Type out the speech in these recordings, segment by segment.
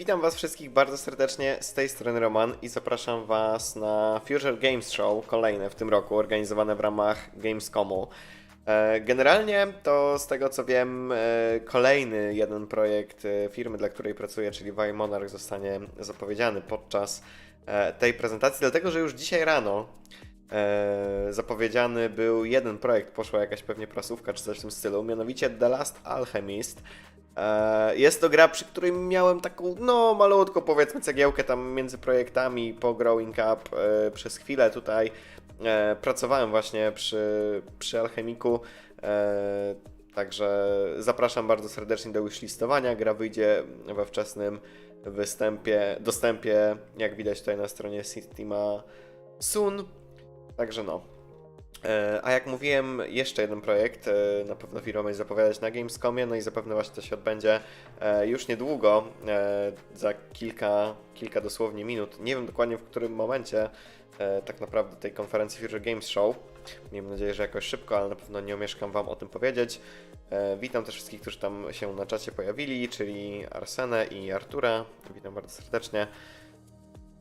Witam was wszystkich bardzo serdecznie, z tej strony Roman i zapraszam was na Future Games Show, kolejne w tym roku, organizowane w ramach Gamescomu. Generalnie to z tego co wiem, kolejny jeden projekt firmy, dla której pracuję, czyli Monarch, zostanie zapowiedziany podczas tej prezentacji, dlatego że już dzisiaj rano zapowiedziany był jeden projekt, poszła jakaś pewnie prasówka czy coś w tym stylu, mianowicie The Last Alchemist. Jest to gra, przy której miałem taką, no malutką powiedzmy cegiełkę tam między projektami po Growing Up przez chwilę tutaj. Pracowałem właśnie przy Alchemiku, także zapraszam bardzo serdecznie do wishlistowania. Gra wyjdzie we wczesnym dostępie, jak widać tutaj na stronie Steama soon, także no. A jak mówiłem, jeszcze jeden projekt, na pewno firma będzie zapowiadać na Gamescomie, no i zapewne właśnie to się odbędzie już niedługo, za kilka dosłownie minut. Nie wiem dokładnie w którym momencie tak naprawdę tej konferencji Future Games Show. Miejmy nadzieję, że jakoś szybko, ale na pewno nie omieszkam wam o tym powiedzieć. Witam też wszystkich, którzy tam się na czacie pojawili, czyli Arsenę i Artura. Witam bardzo serdecznie.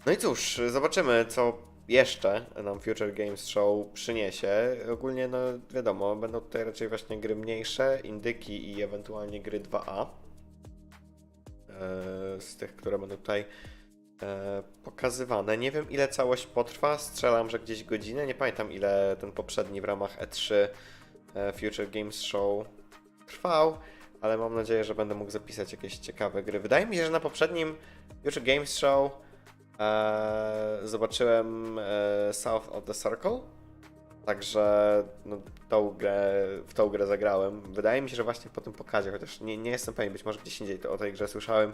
No i cóż, zobaczymy co jeszcze nam Future Games Show przyniesie. Ogólnie, no wiadomo, będą tutaj raczej właśnie gry mniejsze, indyki i ewentualnie gry 2A. Z tych, które będą tutaj pokazywane. Nie wiem ile całość potrwa, strzelam, że gdzieś godzinę. Nie pamiętam ile ten poprzedni w ramach E3 Future Games Show trwał, ale mam nadzieję, że będę mógł zapisać jakieś ciekawe gry. Wydaje mi się, że na poprzednim Future Games Show zobaczyłem South of the Circle, także no, w tą grę zagrałem. Wydaje mi się, że właśnie po tym pokazie, chociaż nie jestem pewien, być może gdzieś indziej o tej grze słyszałem.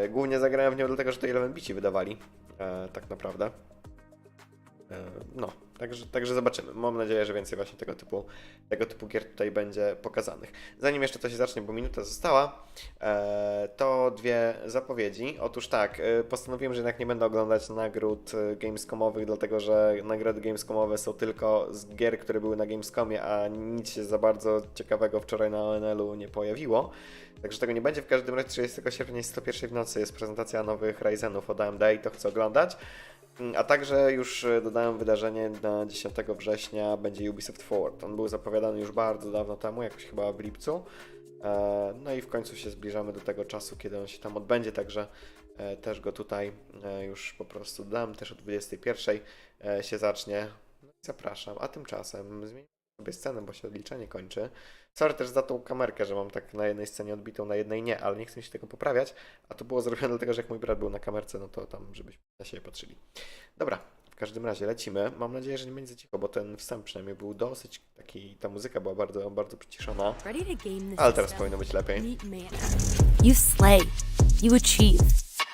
Głównie zagrałem w nią dlatego, że to 11 bici wydawali, tak naprawdę. No, także zobaczymy. Mam nadzieję, że więcej właśnie tego typu gier tutaj będzie pokazanych. Zanim jeszcze to się zacznie, bo minuta została, to dwie zapowiedzi. Otóż tak, postanowiłem, że jednak nie będę oglądać nagród gamescomowych, dlatego że nagrody gamescomowe są tylko z gier, które były na Gamescomie, a nic się za bardzo ciekawego wczoraj na ONL-u nie pojawiło. Także tego nie będzie. W każdym razie 30 sierpnia jest 101 w nocy, jest prezentacja nowych Ryzenów od AMD i to chcę oglądać. A także już dodałem wydarzenie na 10 września, będzie Ubisoft Forward. On był zapowiadany już bardzo dawno temu, jakoś chyba w lipcu. No i w końcu się zbliżamy do tego czasu, kiedy on się tam odbędzie, także też go tutaj już po prostu dam. Też o 21 się zacznie. Zapraszam, a tymczasem zmienię sobie scenę, bo się odliczenie kończy. Sorry też za tą kamerkę, że mam tak na jednej scenie odbitą, na jednej nie, ale nie chcę się tego poprawiać. A to było zrobione dlatego, że jak mój brat był na kamerce, no to tam, żebyśmy na siebie patrzyli. Dobra, w każdym razie lecimy. Mam nadzieję, że nie będzie za cicho, bo ten wstęp przynajmniej był dosyć taki, ta muzyka była bardzo, bardzo przyciszona. Ale teraz powinno być lepiej. You slay, you achieve,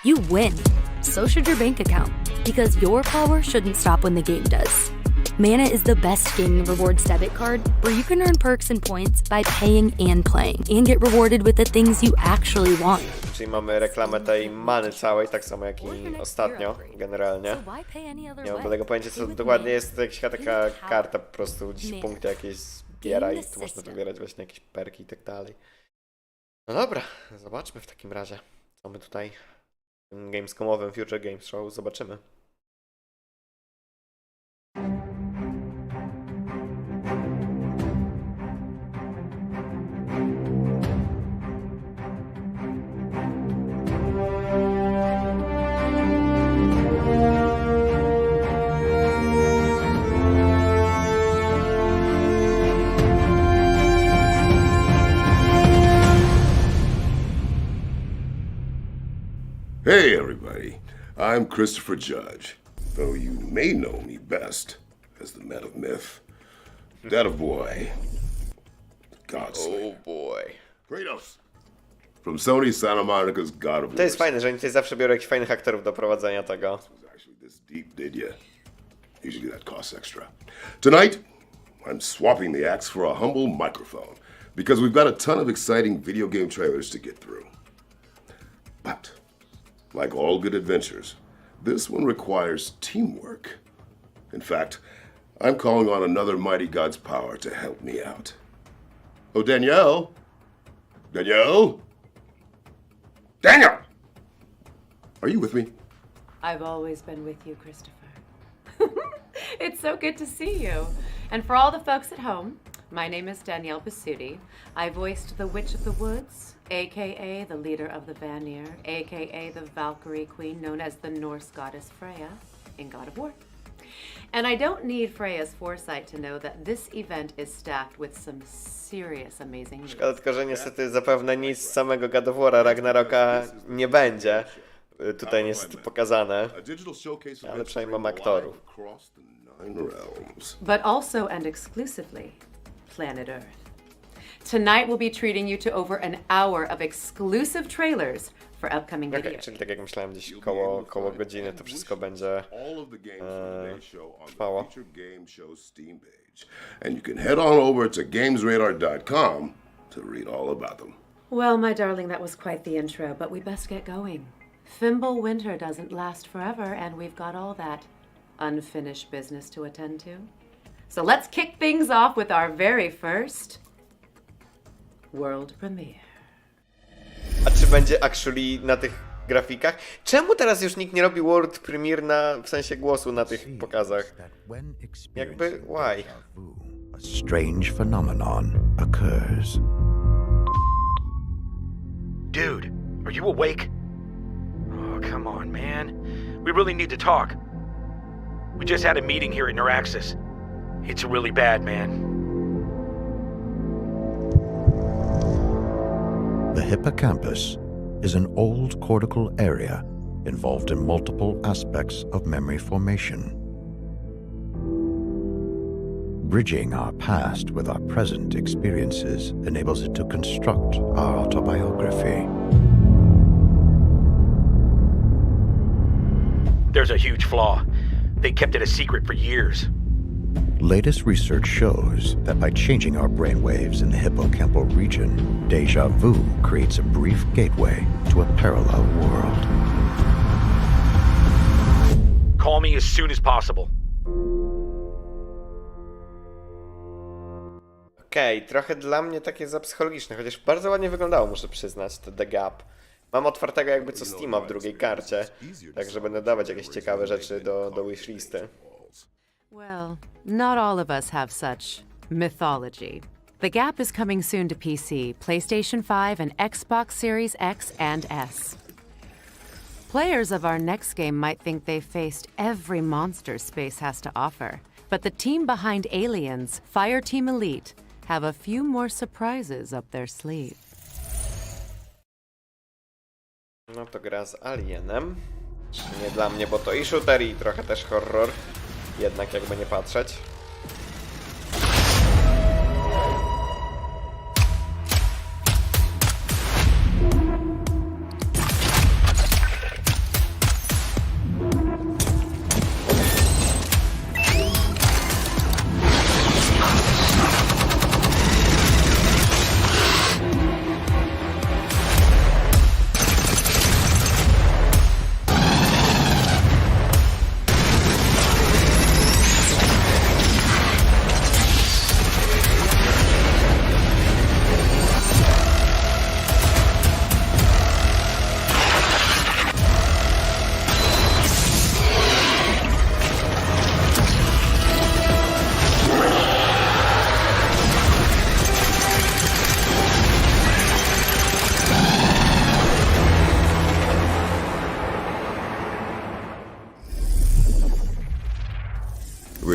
you win. So should your bank account, because your power shouldn't stop when the game does. Mana is the best gaming rewards debit card where you can earn perks and points by paying and playing and get rewarded with the things you actually want. Czyli mamy reklamę tej many całej, tak samo jak i ostatnio, generalnie. Nie mam żadnego pojęcia, co dokładnie jest. To jakaś taka karta, po prostu gdzieś punkty jakieś zbiera i tu można wybierać właśnie jakieś perki i tak dalej. No dobra, zobaczmy w takim razie, co my tutaj w tym gamescomowym Future Games Show zobaczymy. Hey everybody, I'm Christopher Judge, though you may know me best as the man of myth, that of boy, Godslayer. Oh boy. Kratos, from Sony Santa Monica's God of War. To jest fajne, że oni tutaj zawsze biorą jakichś fajnych aktorów do prowadzenia tego. Was actually this deep, did ya? Usually that costs extra. Tonight, I'm swapping the axe for a humble microphone, because we've got a ton of exciting video game trailers to get through. But like all good adventures, this one requires teamwork. In fact, I'm calling on another mighty god's power to help me out. Oh, Danielle? Danielle? Daniel! Are you with me? I've always been with you, Christopher. It's so good to see you. And for all the folks at home, my name is Danielle Basutti. I voiced the Witch of the Woods, aka the leader of the Vanir, aka the Valkyrie queen known as the Norse goddess Freya in God of War. And I don't need Freya's foresight to know that this event is stacked with some serious amazing news. Szkoda tylko, że niestety zapewne nic z samego God of War'a Ragnaroka nie będzie. Tutaj niestety pokazane, ale przynajmniej mam aktorów. But also and exclusively, planet Earth. Tonight we'll be treating you to over an hour of exclusive trailers for upcoming videos. Czyli tak jak myślałem, gdzieś koło godziny to wszystko będzie trwało. And you can head on over to gamesradar.com to read all about them. Well, my darling, that was quite the intro, but we best get going. Fimble winter doesn't last forever, and we've got all that unfinished business to attend to. So let's kick things off with our very first world premiere. A czy będzie actually na tych grafikach? Czemu teraz już nikt nie robi world premiere w sensie głosu na tych pokazach? Jakby, why? A strange phenomenon occurs. Dude, are you awake? Oh, come on, man. We really need to talk. We just had a meeting here at Neuraxis. It's really bad, man. The hippocampus is an old cortical area involved in multiple aspects of memory formation. Bridging our past with our present experiences enables it to construct our autobiography. There's a huge flaw. They kept it a secret for years. Latest research shows that by changing our brainwaves in the hippocampal region, déjà vu creates a brief gateway to a parallel world. Call me as soon as possible. Okej, trochę dla mnie takie zapsychologiczne, chociaż bardzo ładnie wyglądało, muszę przyznać, to The Gap. Mam otwartego jakby co Steama w drugiej karcie, także będę dawać jakieś ciekawe rzeczy do wishlisty. Well, not all of us have such mythology. The Gap is coming soon to PC, PlayStation 5, and Xbox Series X and S. Players of our next game might think they've faced every monster space has to offer, but the team behind Aliens, Fireteam Elite, have a few more surprises up their sleeve. No to gra z Alienem. Nie dla mnie, bo to i shooter, i trochę też horror. Jednak jakby nie patrzeć.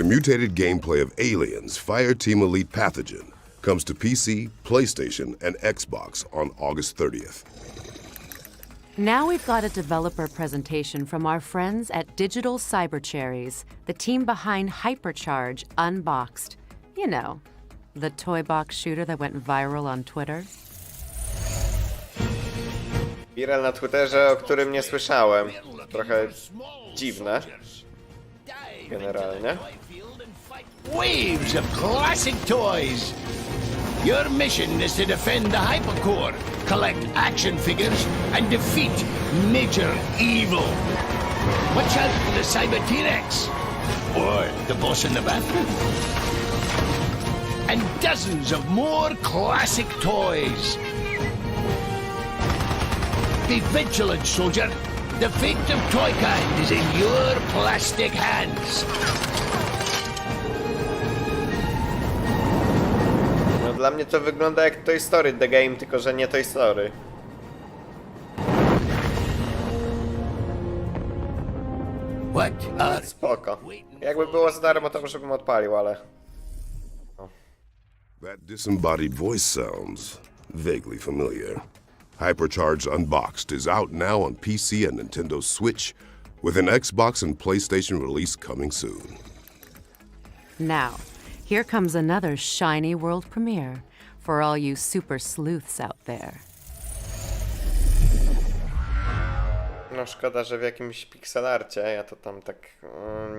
The mutated gameplay of Aliens Fireteam Elite Pathogen comes to PC, PlayStation, and Xbox on August 30th. Now we've got a developer presentation from our friends at Digital Cyber Cherries, the team behind Hypercharge Unboxed. You know, the toy box shooter that went viral on Twitter. Viral na Twitterze, o którym nie słyszałem. Trochę dziwne. Generalnie. Waves of classic toys. Your mission is to defend the Hypercore, collect action figures, and defeat Major Evil. Watch out for the Cyber T-Rex, or the boss in the bathroom. And dozens of more classic toys. Be vigilant, soldier. The fate of Toykind is in your plastic hands. No dla mnie to wygląda jak Toy Story The Game, tylko że nie Toy Story. What are... Spoko. Jakby było za darmo, to już bym odpalił, ale... That disembodied voice sounds vaguely familiar. Hypercharged Unboxed is out now on PC and Nintendo Switch, with an Xbox and PlayStation release coming soon. Now, here comes another shiny world premiere for all you super sleuths out there. No szkoda, że w jakimś pixelarcie, ja to tam tak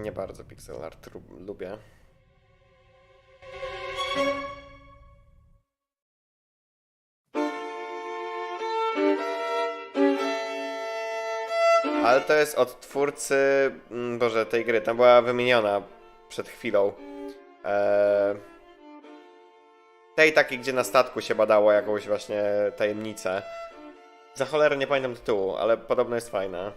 nie bardzo pixel art lubię. Ale to jest od twórcy, Boże, tej gry, tam była wymieniona przed chwilą. Tej takiej, gdzie na statku się badało jakąś właśnie tajemnicę. Za cholerę nie pamiętam tytułu, ale podobno jest fajna.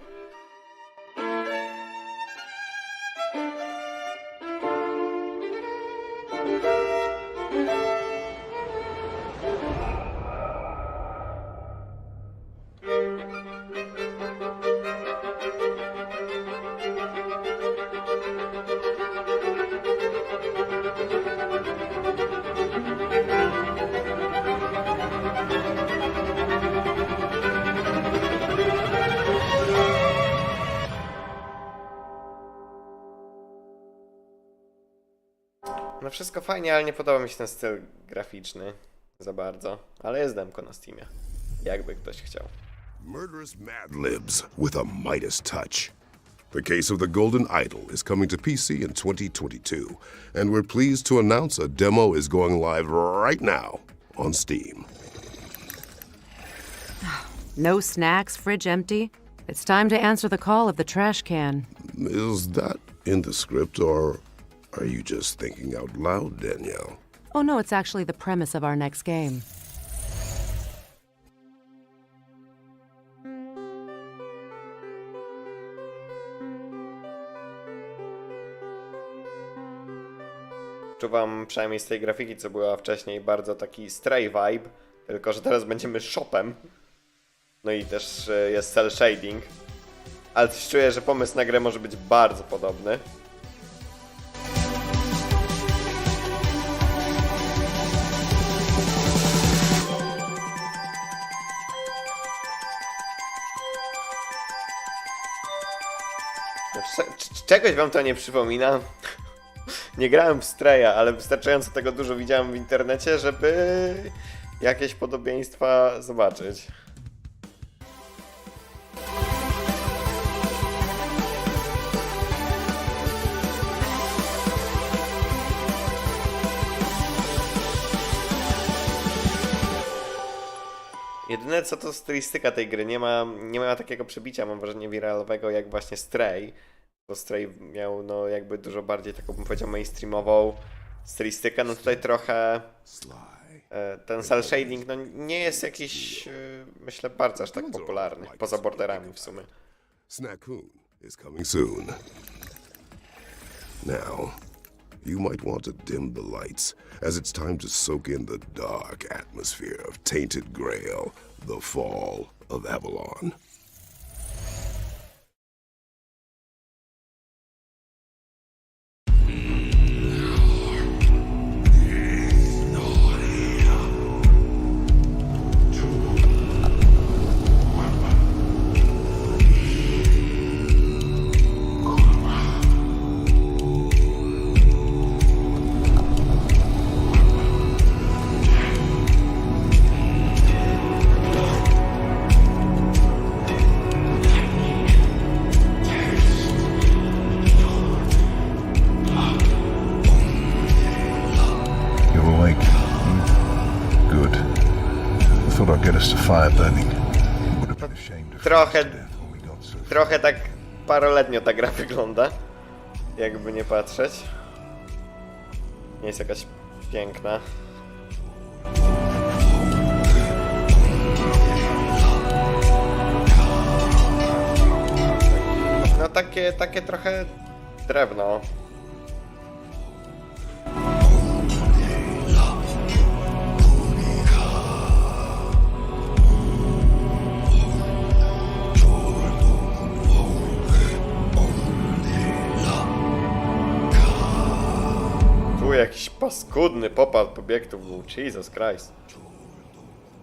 No wszystko fajnie, ale nie podoba mi się ten styl graficzny za bardzo. Ale jest demko na Steamie, jakby ktoś chciał. Murderous Mad Libs with a Midas touch. The Case of the Golden Idol is coming to PC in 2022, and we're pleased to announce a demo is going live right now on Steam. No snacks, fridge empty. It's time to answer the call of the trash can. Is that in the script, or are you just thinking out loud, Danielle? Oh no, it's actually the premise of our next game. Czuwam przynajmniej z tej grafiki, co była wcześniej, bardzo taki stray vibe, tylko że teraz będziemy shopem. No i też jest cel shading. Ale też czuję, że pomysł na grę może być bardzo podobny. Czegoś wam to nie przypomina? Nie grałem w Straya, ale wystarczająco tego dużo widziałem w internecie, żeby jakieś podobieństwa zobaczyć. Jedyne co to stylistyka tej gry, nie ma takiego przebicia, mam wrażenie, wiralowego jak właśnie Stray. Bo Stray miał no jakby dużo bardziej taką, bym powiedział, mainstreamową stylistykę, no tutaj trochę ten cel shading no nie jest jakiś, myślę, bardzo aż tak popularny, poza Borderami w sumie. Snackcoon is coming soon. Now, you might want to dim the lights, as it's time to soak in the dark atmosphere of Tainted Grail, the Fall of Avalon. Trochę tak paroletnio ta gra wygląda, jakby nie patrzeć. Nie jest jakaś piękna. takie trochę drewno. Tu jakiś paskudny pop-up obiektów był, Jesus Christ.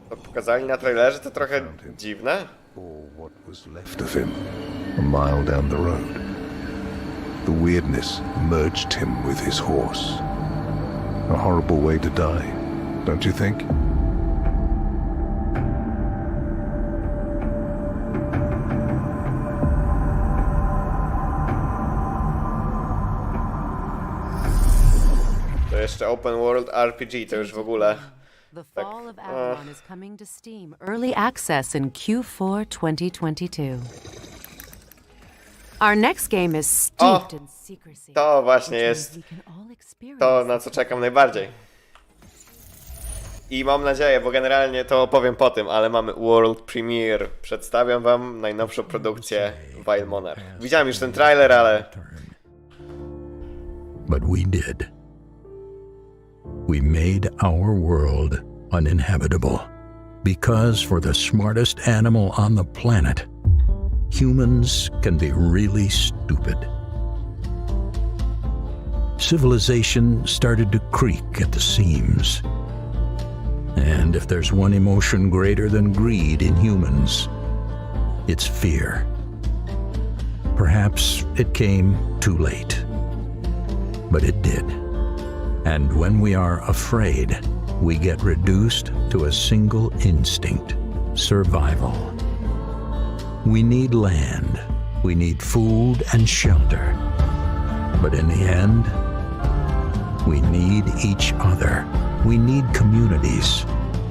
To pokazali na trailerze, to trochę dziwne. Left of him, a mile down the road. The weirdness merged him with his horse. A horrible way to die, don't you think? To jeszcze Open World RPG, to już w ogóle. The Fall of Avalon is coming to Steam Early Access in Q4 2022. Our next game is steeped in secrecy. To właśnie which jest means we can all experience to, na co czekam najbardziej. I mam nadzieję, bo generalnie to opowiem po tym, ale mamy World Premiere. Przedstawiam wam najnowszą produkcję Vile Monarch. Widziałem już ten trailer, ale... But we did. We made our world uninhabitable. Because for the smartest animal on the planet, humans can be really stupid. Civilization started to creak at the seams. And if there's one emotion greater than greed in humans, it's fear. Perhaps it came too late, but it did. And when we are afraid, we get reduced to a single instinct: survival. We need land, we need food and shelter. But in the end, we need each other. We need communities.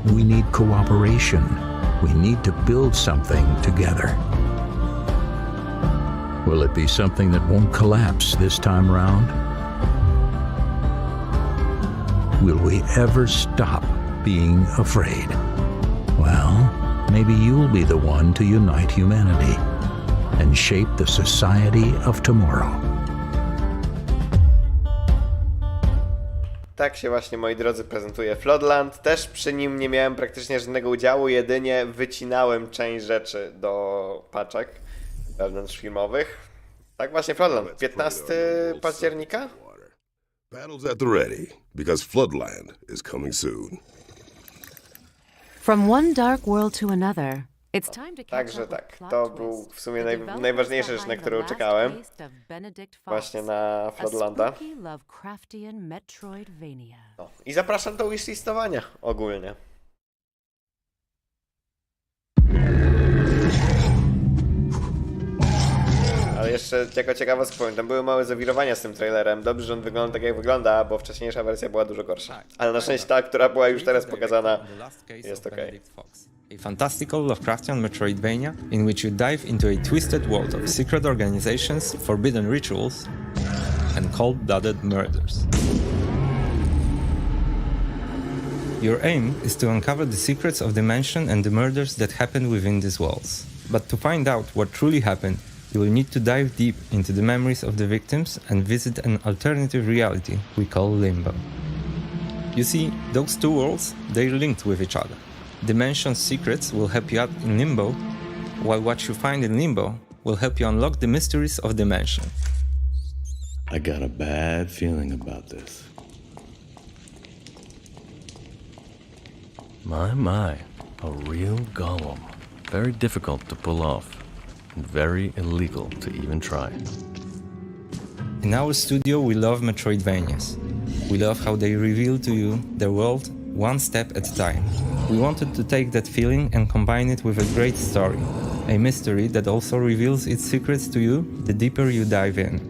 We need cooperation. We need to build something together. Will it be something that won't collapse this time round? Will we ever stop being afraid? Well, maybe you'll be the one to unite humanity and shape the society of tomorrow. Tak się właśnie, moi drodzy, prezentuje Floodland. Też przy nim nie miałem praktycznie żadnego udziału, jedynie wycinałem część rzeczy do paczek wewnątrzfilmowych. Tak właśnie, Floodland. 15 października? Battles at the ready, because Floodland is coming soon. From one dark world to another. It's time to catch Także up with tak, plot to twist. był w sumie The developers najważniejsza rzecz, na behind którą The Last czekałem. Taste of Benedict Fox, Właśnie na a Floodlanda. spooky Lovecraftian Metroidvania. No. I zapraszam do wishlistowania ogólnie. Ale jeszcze jako ciekawostkę powiem, tam były małe zawirowania z tym trailerem. Dobrze, że on wygląda tak jak wygląda, bo wcześniejsza wersja była dużo gorsza. Ale na szczęście ta, która była już teraz pokazana, jest okej. A fantastical Lovecraftian Metroidvania in which you dive into a twisted world of secret organizations, forbidden rituals, and cold-blooded murders. Your aim is to uncover the secrets of the mansion and the murders that happened within these walls. But to find out what truly happened, you will need to dive deep into the memories of the victims and visit an alternative reality we call Limbo. You see, those two worlds, they're linked with each other. The mansion's secrets will help you out in Limbo, while what you find in Limbo will help you unlock the mysteries of the mansion. I got a bad feeling about this. My, a real golem. Very difficult to pull off, and very illegal to even try. In our studio, we love Metroidvanias. We love how they reveal to you their world one step at a time. We wanted to take that feeling and combine it with a great story, a mystery that also reveals its secrets to you the deeper you dive in.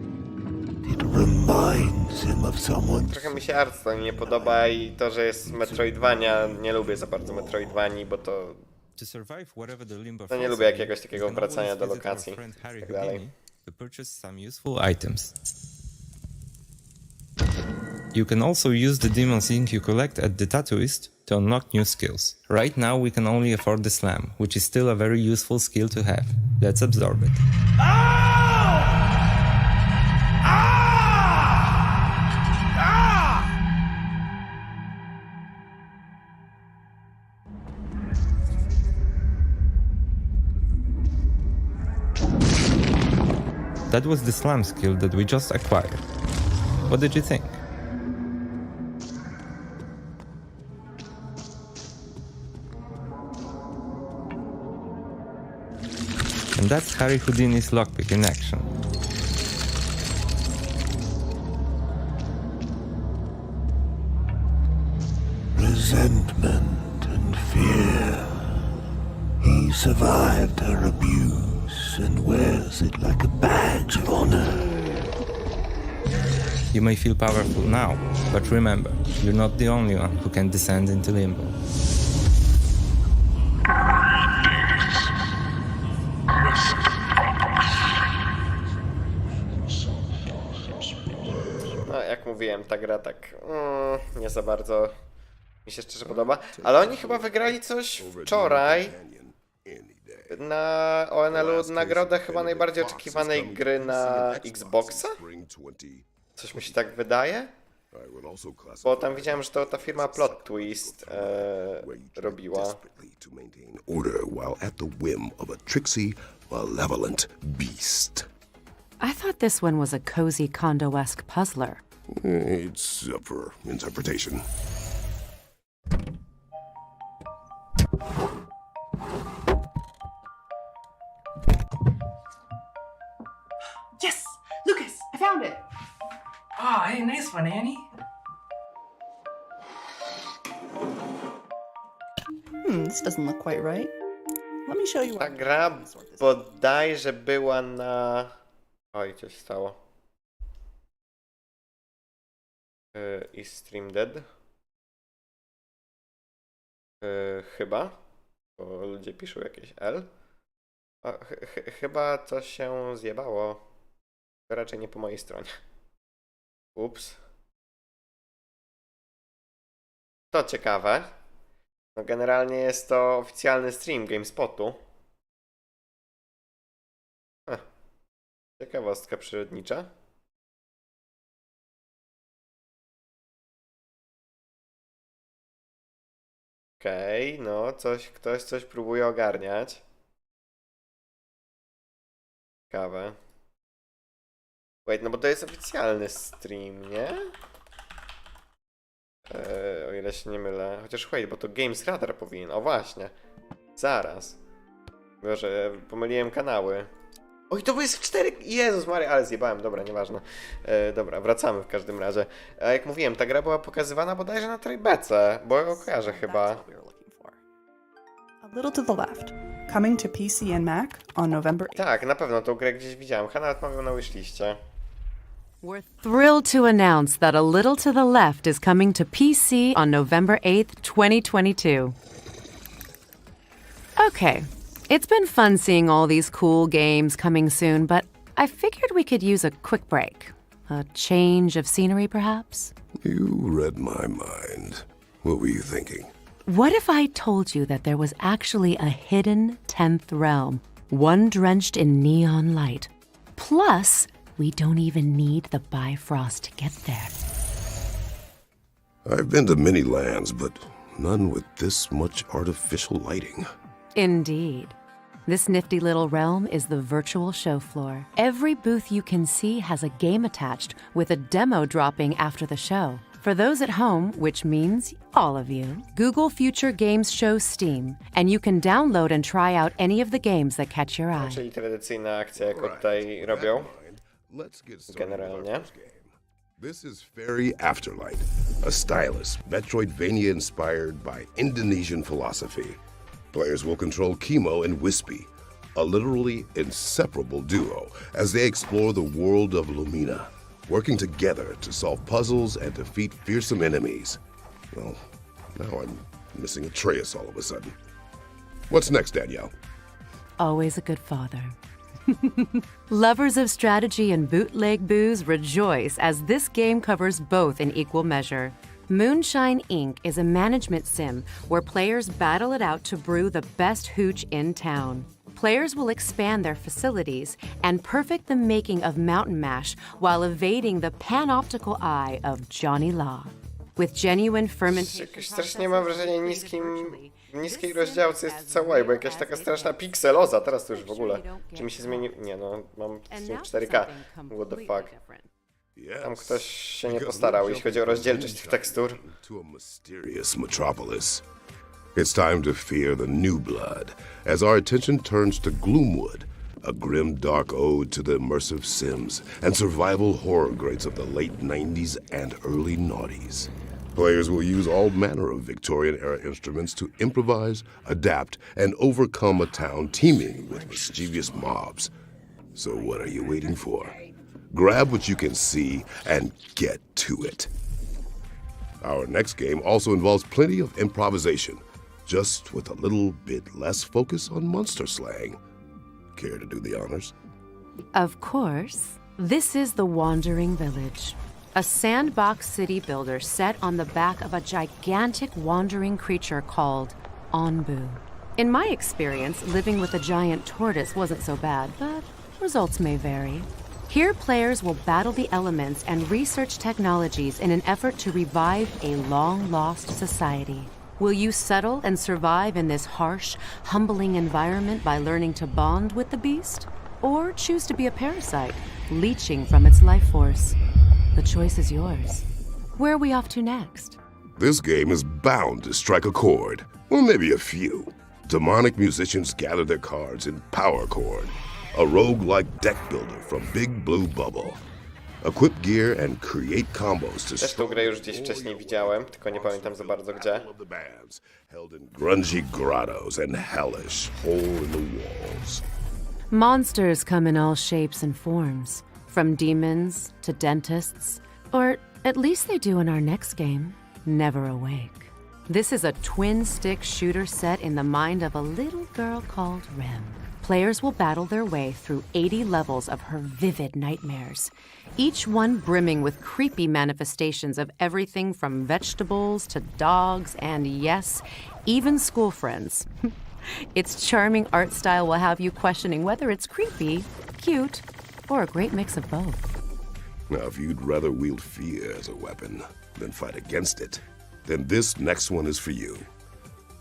It reminds him of someone. Trochę mi się artstyle nie podoba i to, że jest Metroidvania, nie lubię za bardzo Metroidvanii, bo to... To survive whatever the Limbo No nie lubię jakiegoś takiego wracania do lokacji i tak dalej. To purchase some useful items. You can also use the Demon's Ink you collect at the Tattooist to unlock new skills. Right now we can only afford the Slam, which is still a very useful skill to have. Let's absorb it. That was the slam skill that we just acquired. What did you think? And that's Harry Houdini's lockpick in action. Resentment and fear. He survived her abuse and wears it like a badge of honor. You may feel powerful now, but remember, you're not the only one who can descend into limbo. No, jak mówiłem, ta gra tak nie za bardzo mi się szczerze podoba, ale oni chyba wygrali coś wczoraj na ONL-u nagrodę chyba najbardziej oczekiwanej gry na Xboxa? Coś mi się tak wydaje? Bo tam widziałem, że to ta firma Plot Twist robiła. Order while at the whim of a tricksy, malevolent beast. I thought this one was a cozy condo-esque puzzler. It's up for interpretation. Yes! Lucas, I found it! Oh, hey, nice one, Annie. This doesn't look quite right. Let me show you Ta what... gra bodajże była na... Oj, coś stało. I Stream Dead. Chyba. Bo ludzie piszą jakieś L. Chyba coś się zjebało. To raczej nie po mojej stronie. Ups. To ciekawe. No generalnie jest to oficjalny stream GameSpotu. Ciekawostka przyrodnicza. Okej, no ktoś coś próbuje ogarniać. Ciekawe. Wait, no bo to jest oficjalny stream, nie? O ile się nie mylę. Chociaż wait, bo to Games Radar powinien. O właśnie. Zaraz. Boże, pomyliłem kanały. Oj, to jest w 4... Jezus Maria, ale zjebałem. Dobra, nieważne. Dobra, wracamy w każdym razie. A jak mówiłem, ta gra była pokazywana bodajże na Trybece, bo ja go kojarzę chyba. A little to the left. Coming to PC and Mac on November 8th. Tak, na pewno tą grę gdzieś widziałem. Chyba nawet mam ją na wishliście. We're thrilled to announce that A Little to the Left is coming to PC on November 8th, 2022. Okay, it's been fun seeing all these cool games coming soon, but I figured we could use a quick break. A change of scenery, perhaps? You read my mind. What were you thinking? What if I told you that there was actually a hidden 10th realm, one drenched in neon light? Plus, we don't even need the Bifrost to get there. I've been to many lands, but none with this much artificial lighting. Indeed. This nifty little realm is the virtual show floor. Every booth you can see has a game attached, with a demo dropping after the show. For those at home, which means all of you, Google Future Games Show Steam, and you can download and try out any of the games that catch your eye. Czyli tradycyjna akcja, jaką tutaj robią. Let's get started Generalnie. with our first game. This is Fairy Afterlight, a stylus Metroidvania inspired by Indonesian philosophy. Players will control Chemo and Wispy, a literally inseparable duo, as they explore the world of Lumina, working together to solve puzzles and defeat fearsome enemies. Well, now I'm missing Atreus all of a sudden. What's next, Danielle? Always a good father. Lovers of strategy and bootleg booze rejoice as this game covers both in equal measure. Moonshine Inc. is a management sim where players battle it out to brew the best hooch in town. Players will expand their facilities and perfect the making of Mountain Mash while evading the panoptical eye of Johnny Law. With genuine fermentation Strasznie mam wrażenie niskim W niskiej rozdziałce jest całej, bo jakaś taka straszna pikseloza, teraz to już w ogóle. Czy mi się zmieni... Nie no, mam 4K. What the fuck. Tam ktoś się nie postarał, jeśli chodzi o rozdzielczość tych tekstur. To a mysterious metropolis. It's time to fear the new blood, as our attention turns to Gloomwood, a grim, dark ode to the immersive Sims and survival horror greats of the late 90s and early noughties. Players will use all manner of Victorian-era instruments to improvise, adapt, and overcome a town teeming with mischievous mobs. So what are you waiting for? Grab what you can see and get to it. Our next game also involves plenty of improvisation, just with a little bit less focus on monster slang. Care to do the honors? Of course. This is the Wandering Village, a sandbox city builder set on the back of a gigantic wandering creature called Onbu. In my experience, living with a giant tortoise wasn't so bad, but results may vary. Here, players will battle the elements and research technologies in an effort to revive a long-lost society. Will you settle and survive in this harsh, humbling environment by learning to bond with the beast? Or choose to be a parasite, leeching from its life force? The choice is yours. Where are we off to next? This game is bound to strike a chord, or maybe a few. Demonic musicians gather their cards in Power Chord, a rogue-like deck builder from Big Blue Bubble. Equip gear and create combos to Też tą grę już gdzieś wcześniej widziałem, tylko nie pamiętam za bardzo gdzie. held in grungy grottos and hellish hole-in-the-walls. Monsters come in all shapes and forms, from demons to dentists, or at least they do in our next game, Never Awake. This is a twin-stick shooter set in the mind of a little girl called Rem. Players will battle their way through 80 levels of her vivid nightmares, each one brimming with creepy manifestations of everything from vegetables to dogs and, yes, even school friends. Its charming art style will have you questioning whether it's creepy, cute, or a great mix of both. Now, if you'd rather wield fear as a weapon than fight against it, then this next one is for you.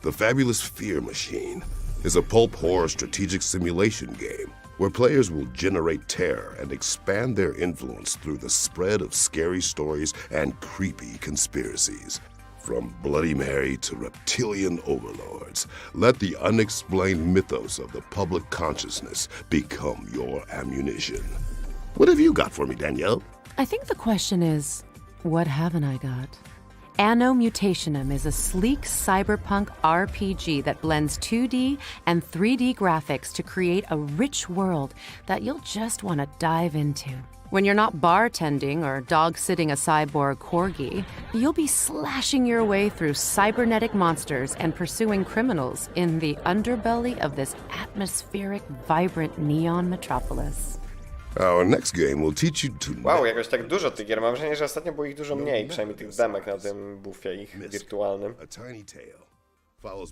The Fabulous Fear Machine is a pulp horror strategic simulation game where players will generate terror and expand their influence through the spread of scary stories and creepy conspiracies. From Bloody Mary to reptilian overlords, let the unexplained mythos of the public consciousness become your ammunition. What have you got for me, Danielle? I think the question is, what haven't I got? Anno Mutationum is a sleek cyberpunk RPG that blends 2D and 3D graphics to create a rich world that you'll just want to dive into. When you're not bartending or dog-sitting a cyborg corgi, you'll be slashing your way through cybernetic monsters and pursuing criminals in the underbelly of this atmospheric, vibrant neon metropolis. Our next game will teach you to... Wow, jakoś tak dużo tych gier. Mam wrażenie, że ostatnio było ich dużo mniej, przynajmniej tych demek na tym buffie ich wirtualnym.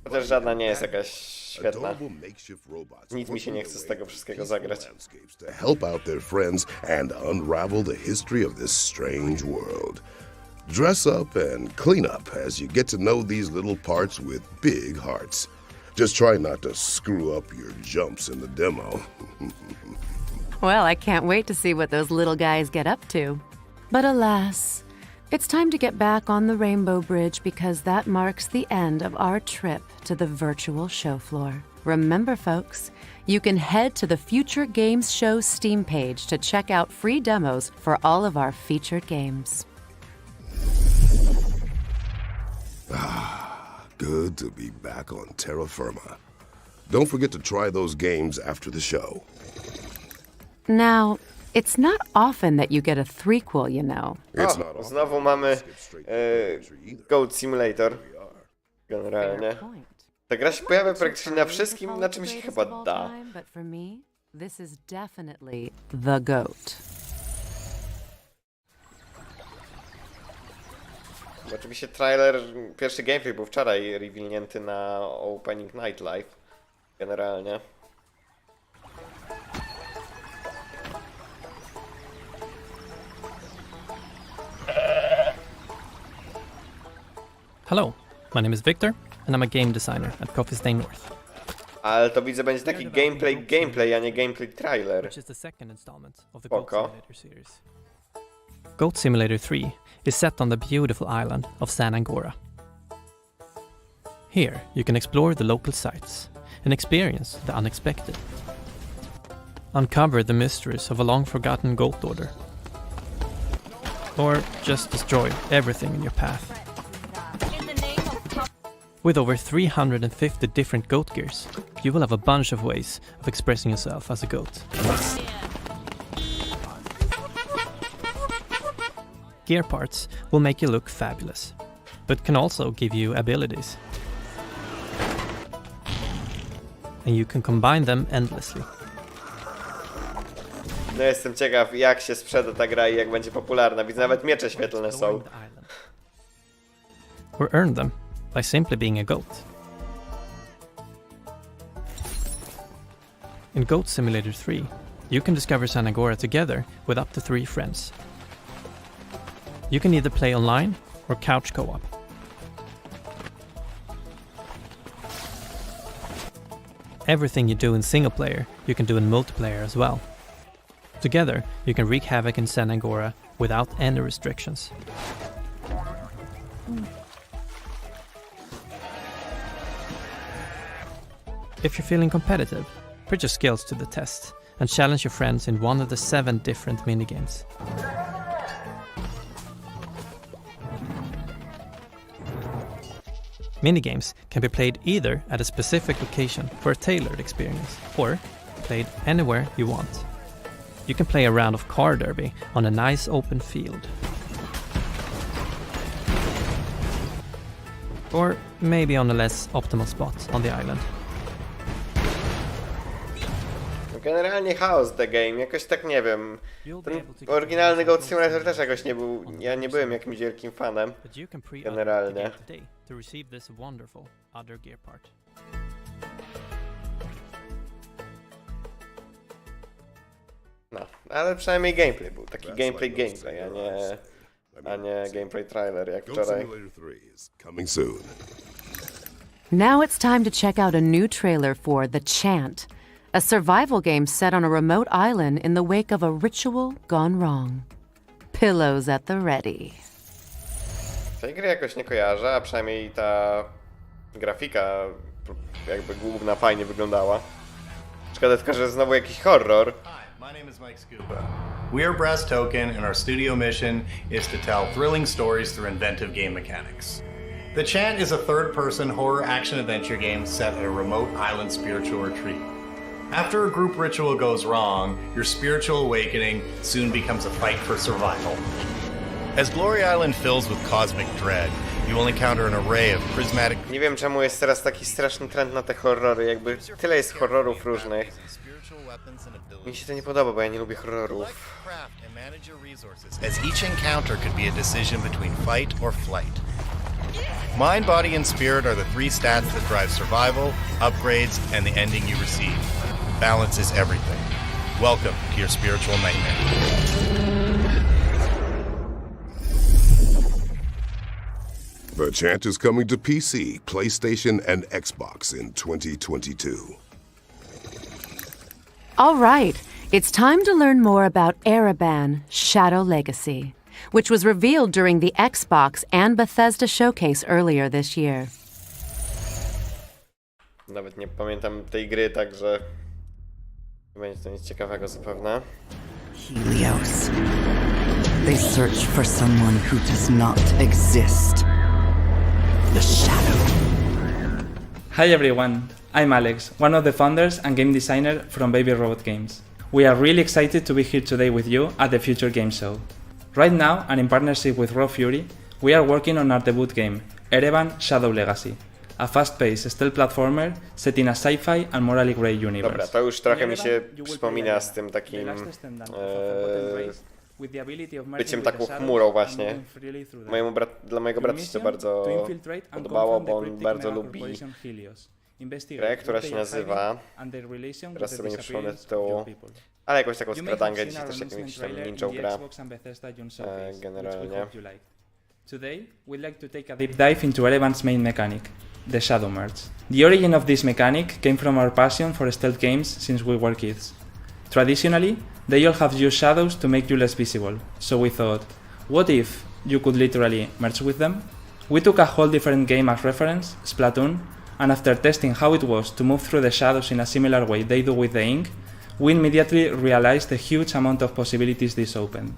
Chociaż żadna nie jest jakaś świetna. Nic mi się nie chce z tego wszystkiego zagrać. To help out their friends and unravel the history of this strange world. Dress up and clean up as you get to know these little parts with big hearts. Just try not to screw up your jumps in the demo. Well, I can't wait to see what those little guys get up to. But alas, it's time to get back on the Rainbow Bridge because that marks the end of our trip to the virtual show floor. Remember, folks, you can head to the Future Games Show Steam page to check out free demos for all of our featured games. Ah, good to be back on terra firma. Don't forget to try those games after the show. Now, it's not often that you get a threequel, you know. O, znowu mamy Goat Simulator. Generalnie. Ta gra się pojawia praktycznie na wszystkim, na czym się chyba da. But for me, this is definitely the goat. Oczywiście trailer, pierwszy gameplay był wczoraj revealnięty na Opening Night Live. Generalnie. Hello, my name is Victor, and I'm a game designer at Coffee Stain North. Ale to widzę będzie taki gameplay, a nie gameplay trailer. Which is the second installment of the Goat Simulator series. Goat Simulator 3 is set on the beautiful island of San Angora. Here, you can explore the local sites and experience the unexpected. Uncover the mysteries of a long-forgotten goat order. Or just destroy everything in your path. With over 350 different goat gears, you will have a bunch of ways of expressing yourself as a goat. Gear parts will make you look fabulous, but can also give you abilities. And you can combine them endlessly. No jestem ciekaw, jak się sprzeda ta gra i jak będzie popularna. Widzę, nawet miecze świetlne są. Or earn them by simply being a goat. In Goat Simulator 3, you can discover San Angora together with up to 3 friends. You can either play online or couch co-op. Everything you do in single player, you can do in multiplayer as well. Together, you can wreak havoc in San Angora without any restrictions. If you're feeling competitive, put your skills to the test and challenge your friends in one of the 7 different minigames. Minigames can be played either at a specific location for a tailored experience, or played anywhere you want. You can play a round of car derby on a nice open field. Or maybe on a less optimal spot on the island. Generalnie chaos the game, jakoś tak nie wiem. Ten oryginalny Goat Simulator też jakoś nie był, ja nie byłem jakimś wielkim fanem. Generalnie. No, ale przynajmniej gameplay był, taki gameplay, a nie gameplay trailer jak wczoraj. Now it's time to check out a new trailer for The Chant, a survival game set on a remote island in the wake of a ritual gone wrong. Pillows at the ready. Tej gry jakoś nie kojarzę, a przynajmniej ta grafika jakby główna fajnie wyglądała. Szkoda tylko, że znowu jakiś horror. My name is Mike Scuba. We are Brass Token, and our studio mission is to tell thrilling stories through inventive game mechanics. The Chant is a third-person horror action-adventure game set at a remote island spiritual retreat. After a group ritual goes wrong, your spiritual awakening soon becomes a fight for survival. As Glory Island fills with cosmic dread, you will encounter an array of prismatic... Nie wiem czemu jest teraz taki straszny trend na te horrory, jakby tyle jest horrorów różnych. Mi się to nie podoba, bo ja nie lubię horrorów. As each encounter could be a decision between fight or flight. Mind, body, and spirit are the 3 stats that drive survival, upgrades, and the ending you receive. Balance is everything. Welcome to your spiritual nightmare. The Chant is coming to PC, PlayStation, and Xbox in 2022. All right, it's time to learn more about Ereban Shadow Legacy, which was revealed during the Xbox and Bethesda showcase earlier this year. Nawet nie pamiętam tej gry, także będzie to nic ciekawego zapewne. Helios. They search for someone who does not exist. The Shadow. Hi everyone, I'm Alex, one of the founders and game designer from Baby Robot Games. We are really excited to be here today with you at the Future Game Show. Right now, and in partnership with Raw Fury, we are working on our debut game, Ereban Shadow Legacy, a fast-paced stealth platformer set in a sci-fi and morally grey universe. Dobra, to już trochę mi się przypomina z tym takim byciem taką chmurą właśnie. Dla mojego brata się to bardzo podobało, bo on bardzo lubi grę, która się nazywa, teraz sobie nie przypomnę tytułu, ale jakąś taką skradangę, dzisiaj też jakąś tam ninja gra generalnie. Today, we'd like to take a deep dive into Erevan's main mechanic, the shadow merge. The origin of this mechanic came from our passion for stealth games since we were kids. Traditionally, they all have used shadows to make you less visible, so we thought, what if you could literally merge with them? We took a whole different game as reference, Splatoon, and after testing how it was to move through the shadows in a similar way they do with the ink, we immediately realized the huge amount of possibilities this opened.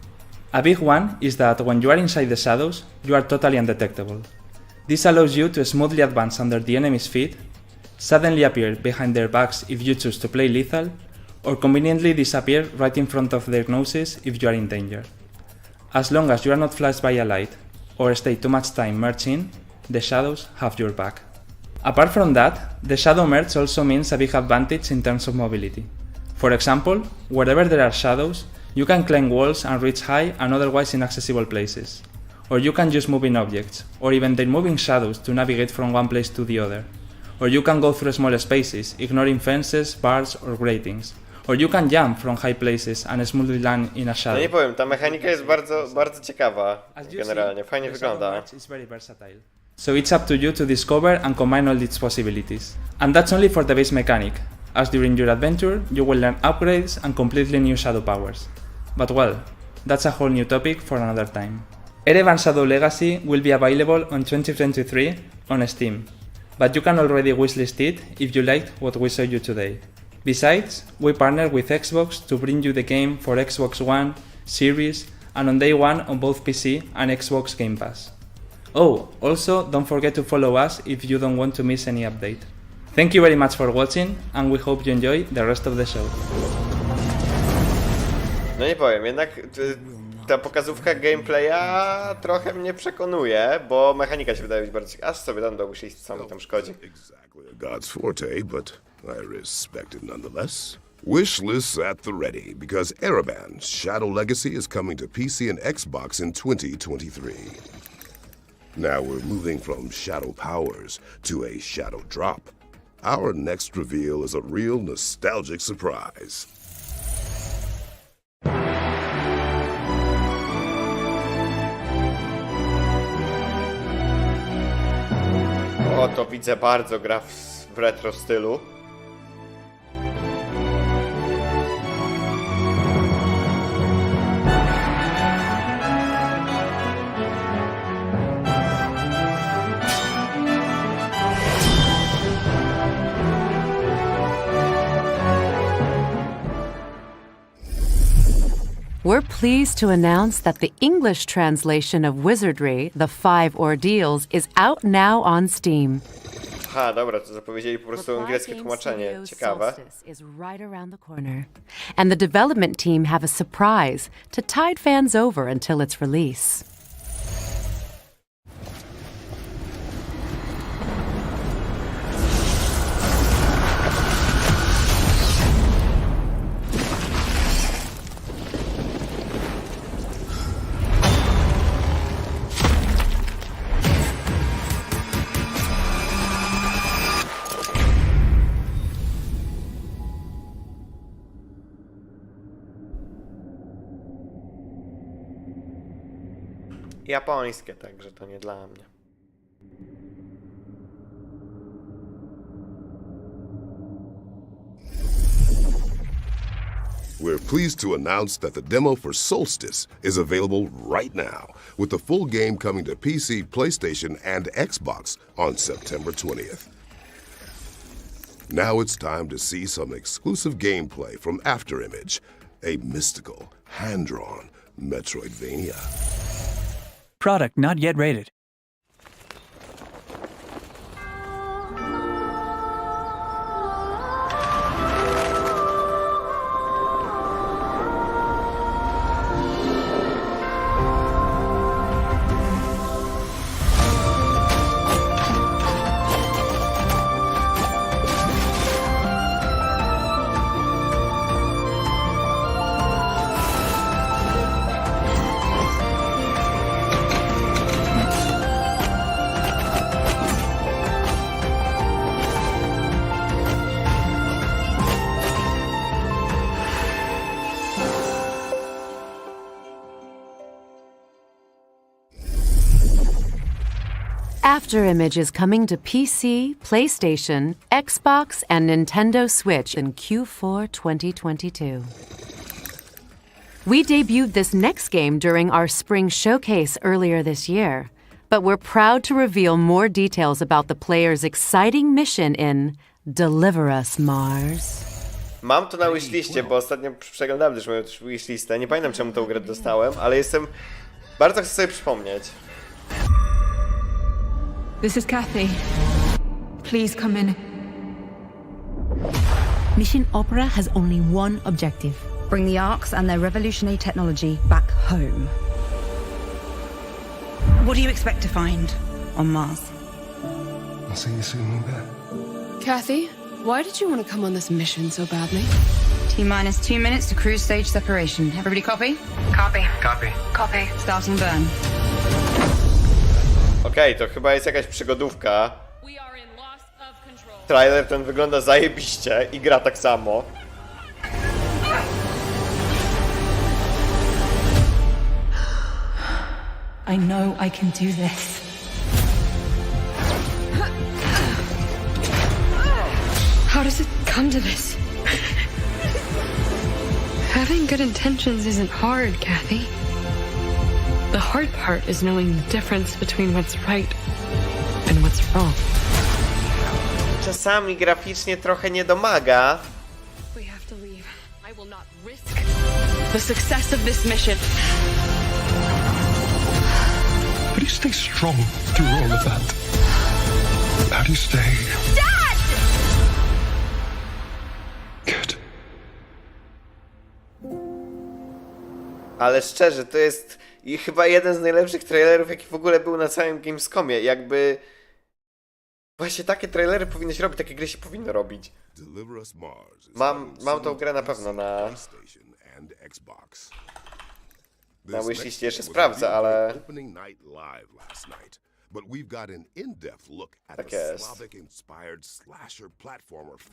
A big one is that when you are inside the shadows, you are totally undetectable. This allows you to smoothly advance under the enemy's feet, suddenly appear behind their backs if you choose to play lethal, or conveniently disappear right in front of their noses if you are in danger. As long as you are not flashed by a light, or stay too much time merged in, the shadows have your back. Apart from that, the shadow merge also means a big advantage in terms of mobility. For example, wherever there are shadows, you can climb walls and reach high and otherwise inaccessible places. Or you can use moving objects, or even their moving shadows to navigate from one place to the other. Or you can go through small spaces, ignoring fences, bars or gratings. Or you can jump from high places and smoothly land in a shadow. No nie powiem, ta mechanika jest bardzo ciekawa generalnie, fajnie wygląda. So it's up to you to discover and combine all its possibilities. And that's only for the base mechanic, as during your adventure you will learn upgrades and completely new shadow powers. But well, that's a whole new topic for another time. Erevan Shadow Legacy will be available on 2023 on Steam, but you can already wishlist it if you liked what we showed you today. Besides, we partner with Xbox to bring you the game for Xbox One, Series, and on day one on both PC and Xbox Game Pass. Oh, also don't forget to follow us if you don't want to miss any update. Thank you very much for watching, and we hope you enjoy the rest of the show. No nie powiem, jednak ta pokazówka gameplaya trochę mnie przekonuje, bo mechanika się wydaje być bardzo ciekawa. Aż sobie tam do wishlist sam tam szkodzi. Exactly a god's forte, but I respect it nonetheless. Wishlists at the ready, because Erevan's Shadow Legacy is coming to PC and Xbox in 2023. Now we're moving from shadow powers to a shadow drop. Our next reveal is a real nostalgic surprise. O, to widzę bardzo gra w retro stylu. We're pleased to announce that the English translation of Wizardry, The Five Ordeals, is out now on Steam. Aha, dobra, to zapowiedzieli po prostu angielskie tłumaczenie. Ciekawe. Is right around the corner, and the development team have a surprise to tide fans over until its release. Japońskie, także to nie dla mnie. We're pleased to announce that the demo for Solstice is available right now, with the full game coming to PC, PlayStation, and Xbox on September 20th. Now it's time to see some exclusive gameplay from Afterimage, a mystical, hand-drawn Metroidvania. Product not yet rated. Afterimage is coming to PC, PlayStation, Xbox, and Nintendo Switch in Q4 2022. We debuted this next game during our spring showcase earlier this year, but we're proud to reveal more details about the player's exciting mission in Deliver Us, Mars. Mam to na wishliście, bo ostatnio przeglądałem też moją wishlistę. Nie pamiętam, czemu tą grę dostałem, ale bardzo chcę sobie przypomnieć. This is Kathy. Please come in. Mission Opera has only one objective. Bring the Arks and their revolutionary technology back home. What do you expect to find on Mars? I'll see you soon, my bear. Kathy, why did you want to come on this mission so badly? T-minus 2 minutes to cruise stage separation. Everybody copy? Copy. Copy. Copy. Starting burn. Okej, to chyba jest jakaś przygodówka. Trailer ten wygląda zajebiście i gra tak samo. I know I can do this. How does it come to this? Having good intentions isn't hard, Kathy. The hard part is knowing the difference between what's right and what's wrong. Czasami graficznie trochę nie domaga. We have to leave. I will not risk the success of this mission. How do you stay strong through all of that? How do you stay... Dad! Good. Ale szczerze, to jest chyba jeden z najlepszych trailerów, jaki w ogóle był na całym Gamescomie. Jakby... Właśnie takie trailery powinno się robić, takie gry się powinno robić. Mam tą grę na pewno na wishliście, jeszcze sprawdzę, ale... Tak jest.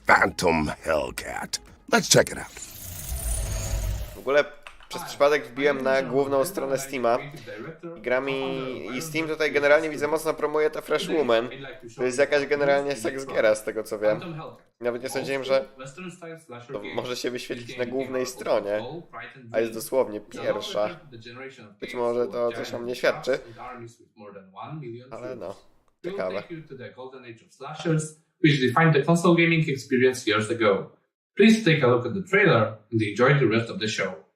Phantom Hellcat. Let's check it out. W ogóle przez przypadek wbiłem na główną stronę Steama i gra mi... I Steam tutaj generalnie widzę mocno promuje ta Fresh Woman. To jest jakaś generalnie seksgiera z tego co wiem. Nawet nie sądziłem, że to może się wyświetlić na głównej stronie, a jest dosłownie pierwsza. Być może to coś o mnie świadczy, ale no, ciekawe. Which defined the console gaming experience years ago. Please take a look at the trailer and enjoy the rest of the show.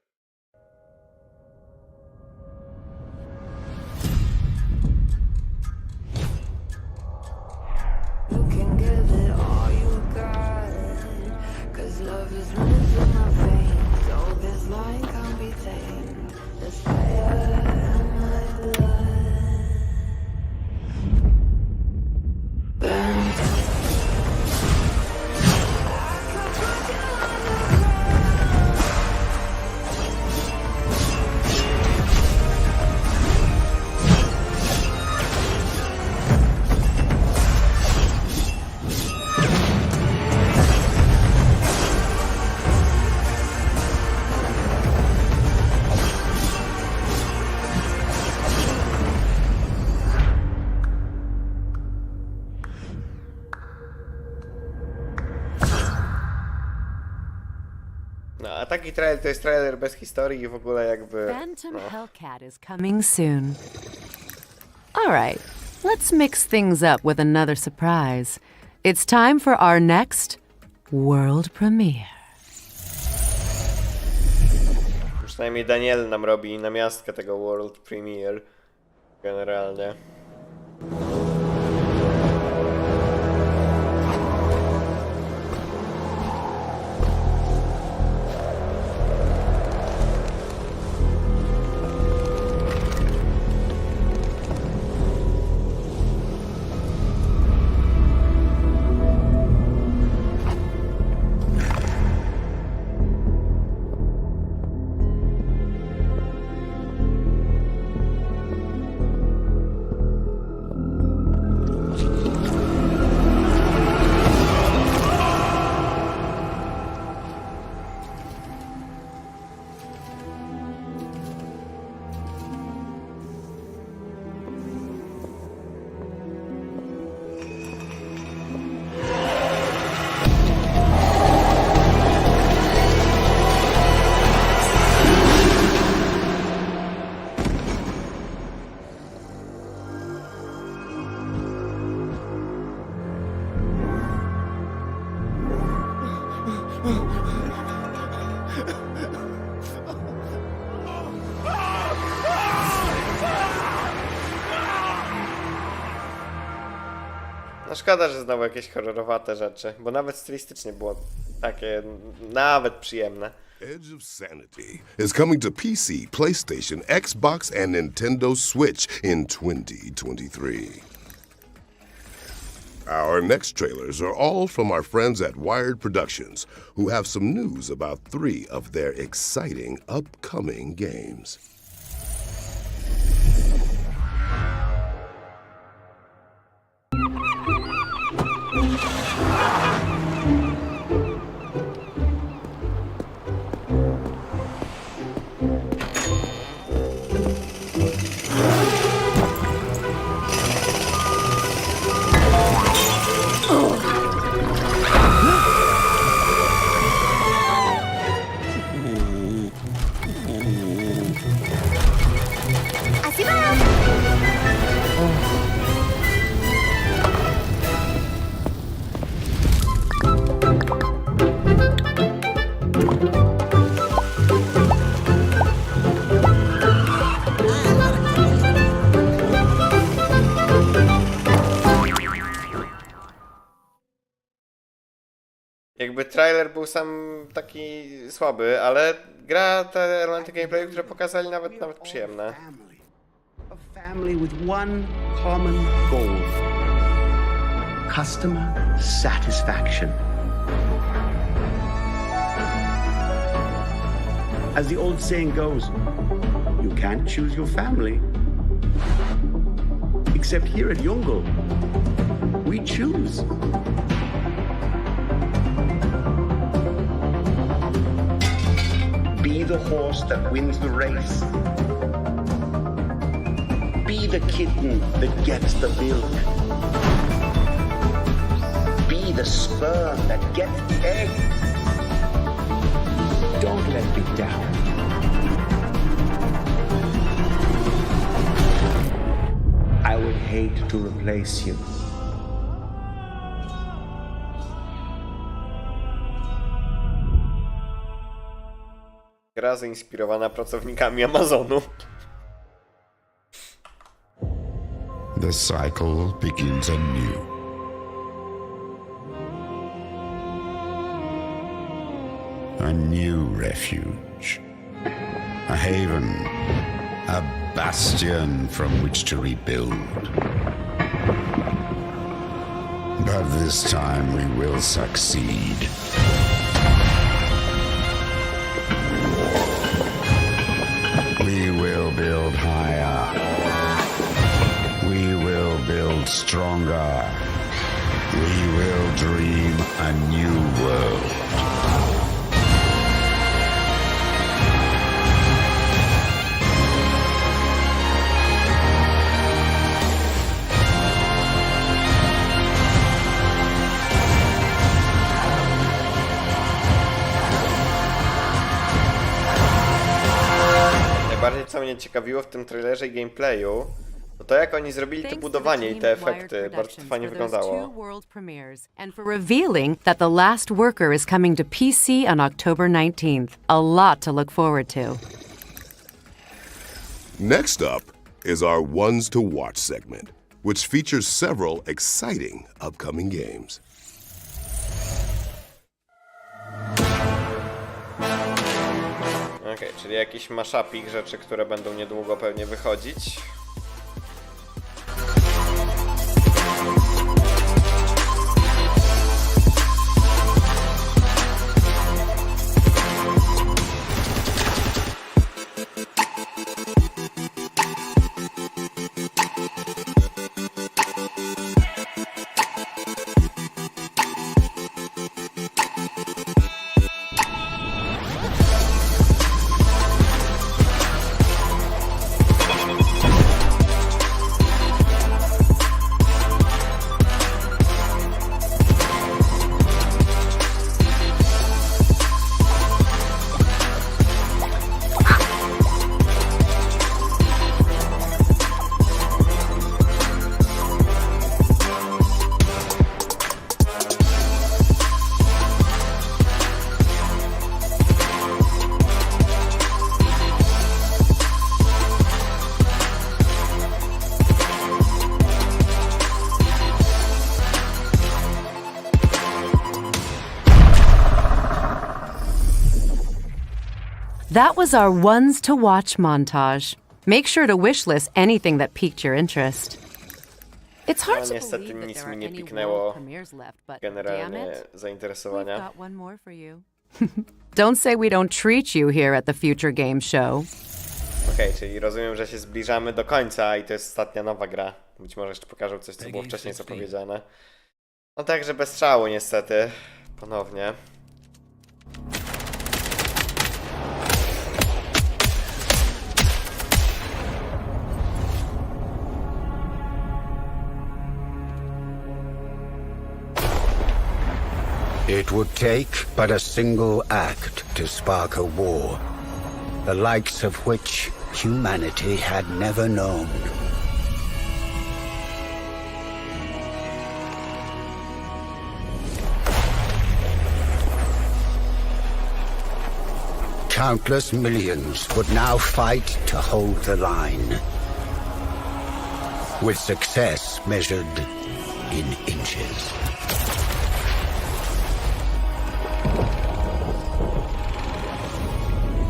No, a taki trailer to jest trailer bez historii i w ogóle jakby... Phantom Hellcat is coming soon. Alright, let's mix things up with another surprise. It's time for our next world premiere. Przynajmniej Daniel nam robi namiastkę tego world premiere. Generalnie. No szkoda, że znowu jakieś horrorowate rzeczy, bo nawet stylistycznie było takie nawet przyjemne. Edge of Sanity is coming to PC, PlayStation, Xbox, and Nintendo Switch in 2023. Our next trailers are all from our friends at Wired Productions, who have some news about 3 of their exciting upcoming games. Jakby trailer był sam taki słaby, ale gra, te elementy gameplayu, które pokazali, nawet przyjemne. A family with one common goal. Customer satisfaction. As the old saying goes, you can't choose your family. Except here at Jungle, we choose. Be the horse that wins the race. Be the kitten that gets the milk. Be the sperm that gets the egg. Don't let me down. I would hate to replace you. Gra zainspirowana pracownikami Amazonu. The cycle begins anew. A new refuge. A haven. A bastion from which to rebuild. But this time we will succeed. We will build higher. We will build stronger. We will dream a new world. Najbardziej co mnie ciekawiło w tym trailerze i gameplayu, to jak oni zrobili to budowanie i te efekty. Bardzo to fajnie wyglądało. And for revealing that The Last Worker is coming to PC on October 19th. A lot to look forward to. Next up is our Ones to Watch segment, which features several exciting upcoming games. Okej, czyli jakiś mashupik rzeczy, które będą niedługo pewnie wychodzić. That was our ones to watch montage. Make sure to wishlist anything that piqued your interest. It's hard to niestety believe that nic there mi are nie any piknęło world premieres left, but damn generalnie it, we've zainteresowania. got one more for you. Don't say we don't treat you here at the Future Game Show. Okej, czyli rozumiem, że się zbliżamy do końca i to jest ostatnia nowa gra. Być może jeszcze pokażę coś, co było wcześniej zapowiedziane. No także bez strzału niestety. Ponownie. It would take but a single act to spark a war, the likes of which humanity had never known. Countless millions would now fight to hold the line, with success measured in inches.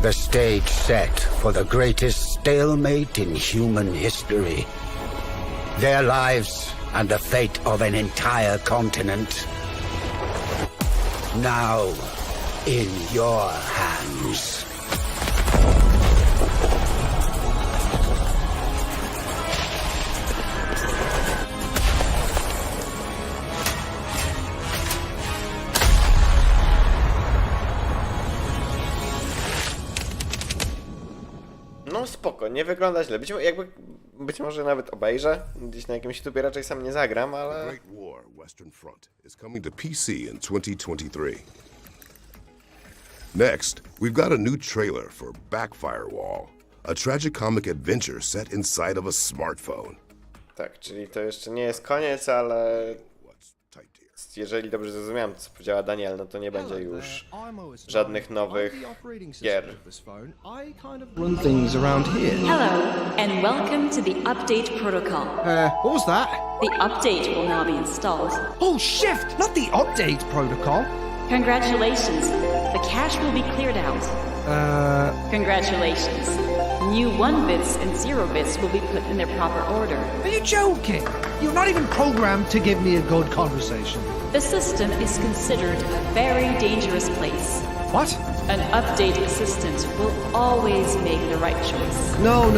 The stage set for the greatest stalemate in human history. Their lives and the fate of an entire continent. Now in your hands. No spoko, nie wygląda źle. Być może nawet obejrzę. Gdzieś na jakimś YouTubie raczej sam nie zagram, ale... The Great War Western Front is coming to PC in 2023. Next, we've got a new trailer for Backfirewall, a tragicomic adventure set inside of a smartphone. Tak, czyli to jeszcze nie jest koniec, ale... Jeżeli dobrze zrozumiałem, co powiedziała Daniel, no to nie będzie już żadnych nowych gier. Run things around here. Hello, and welcome to the update protocol. What was that? The update will now be installed. Oh, shift! Not the update protocol. Congratulations, the cache will be cleared out. Congratulations. New 1 bits and 0 bits will be put in their proper order. Are you joking? You're not even programmed to give me a good conversation. The system is considered a very dangerous place. What? An update assistant will always make the right choice. No.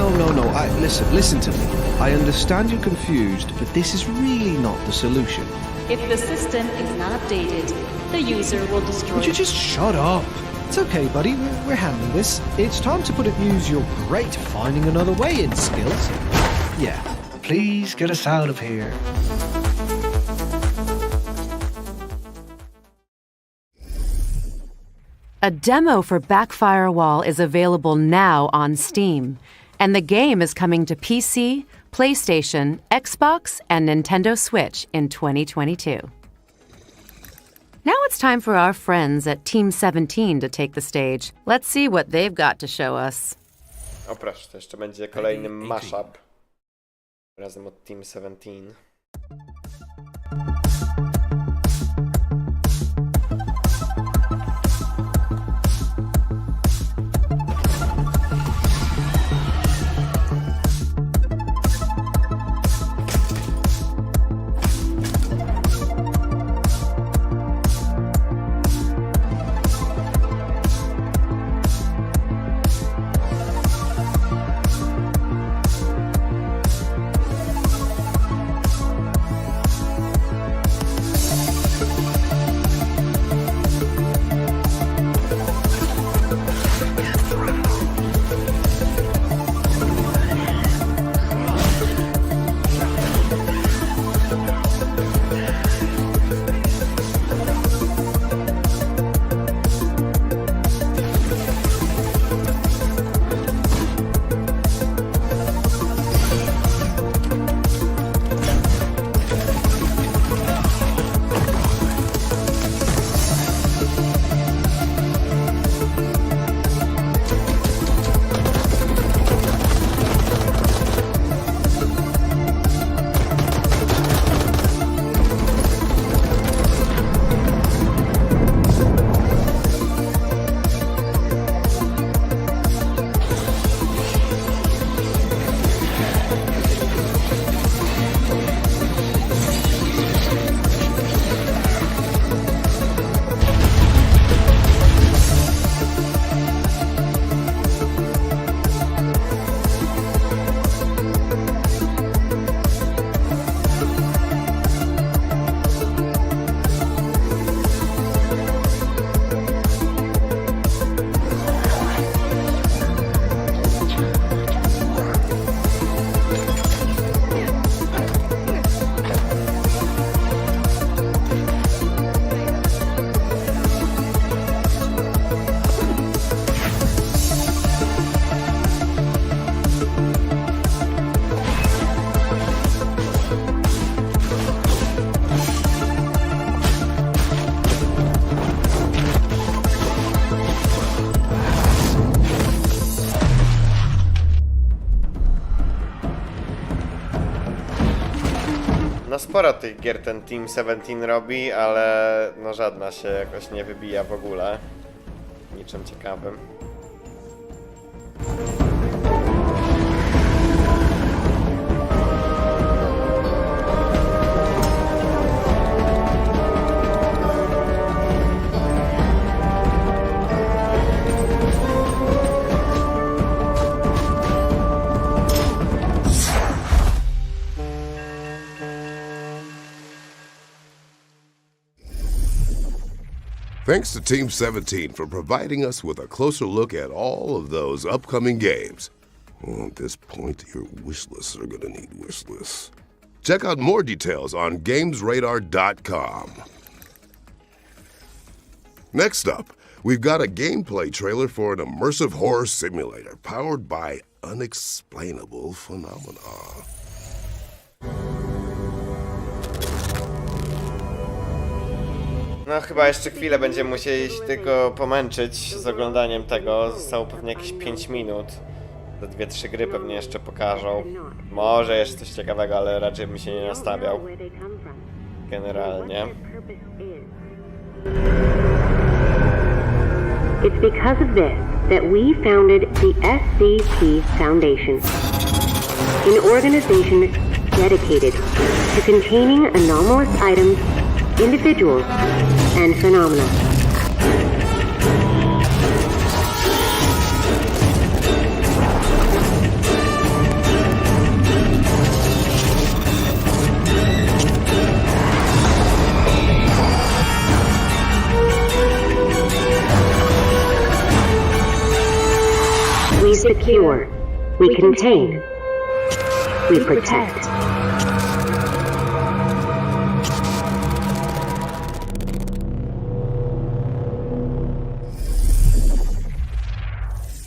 Listen to me. I understand you're confused, but this is really not the solution. If the system is not updated, the user will destroy... Would you just shut up? It's okay, buddy. We're handling this. It's time to put it use your great finding another way in skills. Yeah. Please get us out of here. A demo for Backfirewall is available now on Steam, and the game is coming to PC, PlayStation, Xbox, and Nintendo Switch in 2022. Now it's time for our friends at Team 17 to take the stage. Let's see what they've got to show us. O proszę, to jeszcze będzie kolejny mashup. Razem od Team 17. No sporo tych gier ten Team 17 robi, ale no żadna się jakoś nie wybija w ogóle. Niczym ciekawym. Thanks to Team 17 for providing us with a closer look at all of those upcoming games. Well, at this point, your wish lists are gonna need wish lists. Check out more details on GamesRadar.com. Next up, we've got a gameplay trailer for an immersive horror simulator powered by unexplainable phenomena. No chyba jeszcze chwilę będziemy musieli się tylko pomęczyć z oglądaniem tego. Zostało pewnie jakieś 5 minut. Te 2-3 gry pewnie jeszcze pokażą. Może jeszcze coś ciekawego, ale raczej bym się nie nastawiał. Generalnie. It's because of this that we founded the SCP Foundation, an organization dedicated to containing anomalous items, individuals, and phenomena. We secure, we contain, we protect.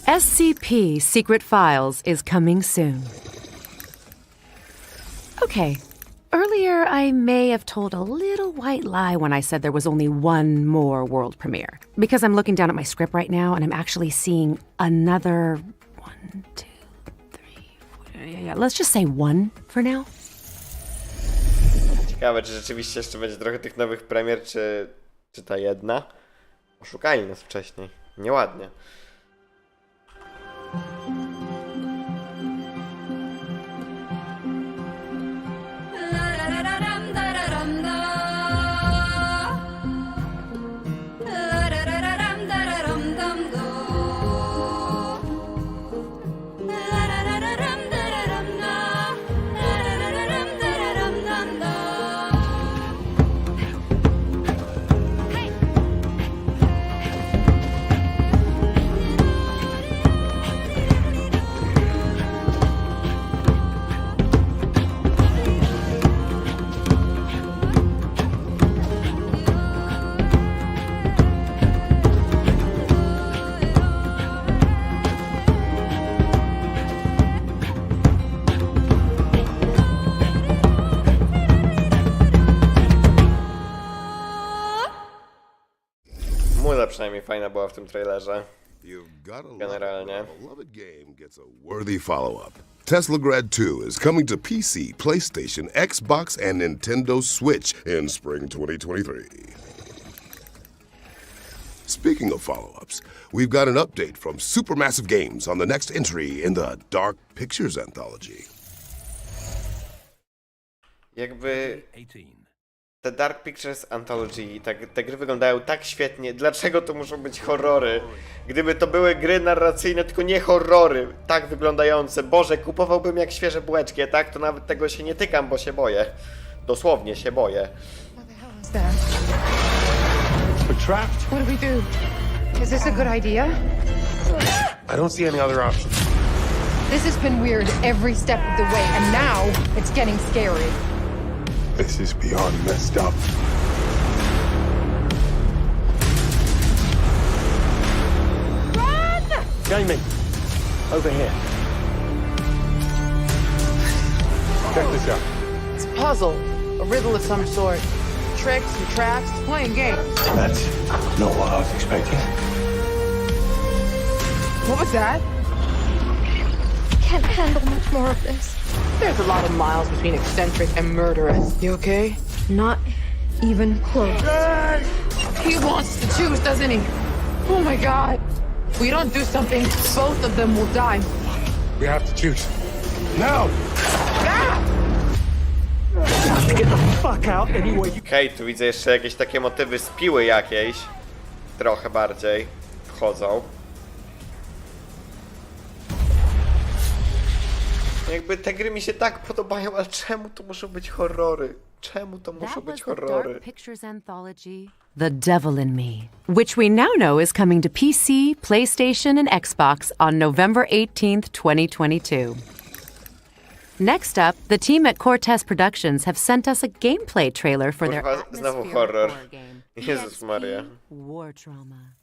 SCP Secret Files is coming soon. Okay, earlier I may have told a little white lie when I said there was only one more world premiere. Because I'm looking down at my script right now and I'm actually seeing another 1, 2, 3, 4, yeah, let's just say 1 for now. Ciekawe, czy rzeczywiście jeszcze będzie trochę tych nowych premier, czy ta jedna? Oszukali nas wcześniej. Nieładnie. Muza przynajmniej fajna była w tym trailerze. Generalnie. Worthy follow-up. Teslagrad 2 is coming to PC, PlayStation, Xbox, and Nintendo Switch in spring 2023. Speaking of follow-ups, we've got an update from Supermassive Games on the next entry in the Dark Pictures anthology. Jakby te Dark Pictures Anthology, te gry wyglądają tak świetnie. Dlaczego to muszą być horrory? Gdyby to były gry narracyjne, tylko nie horrory, tak wyglądające. Boże, kupowałbym jak świeże bułeczki, tak? To nawet tego się nie tykam, bo się boję. Dosłownie się boję. We're trapped. What do we do? Is this a good idea? I don't see any other options. This has been weird every step of the way, and now it's getting scary. This is beyond messed up. Run! Jamie, over here. Check this out. It's a puzzle, a riddle of some sort. Tricks and traps, playing games. That's not what I was expecting. What was that? Can't handle much more of this. There's a lot of miles between eccentric and murderous. You okay? Not even close. He wants to choose, doesn't he? Oh my god. If we don't do something, both of them will die. We have to choose. Now! Get the fuck out anyway. Okej, tu widzę jeszcze jakieś takie motywy z piły jakiejś. Trochę bardziej wchodzą. Jakby te gry mi się tak podobają, ale czemu to muszą być horrory? Czemu to muszą być horrory? Dark Pictures anthology, The Devil in Me, which we now know is coming to PC, PlayStation, and Xbox on November 18th, 2022. Next up, the team at Cortez Productions have sent us a gameplay trailer for their Kurwa, znowu atmospheric horror. horror game, Jezus Maria. War Trauma.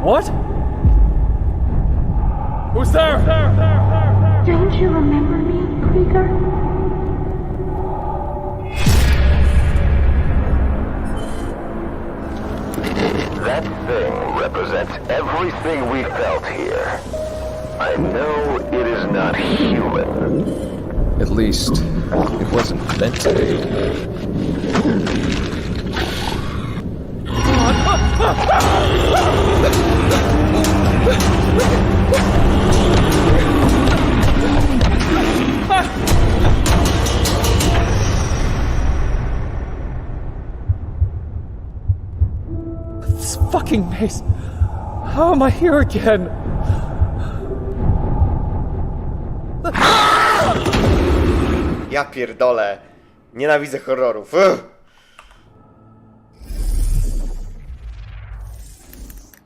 What? Who's there? Don't you remember me, Krieger? That thing represents everything we felt here. I know it is not human. At least, it wasn't meant to be. This fucking maze. How am I here again? Ja pierdolę. Nienawidzę horrorów. Ugh.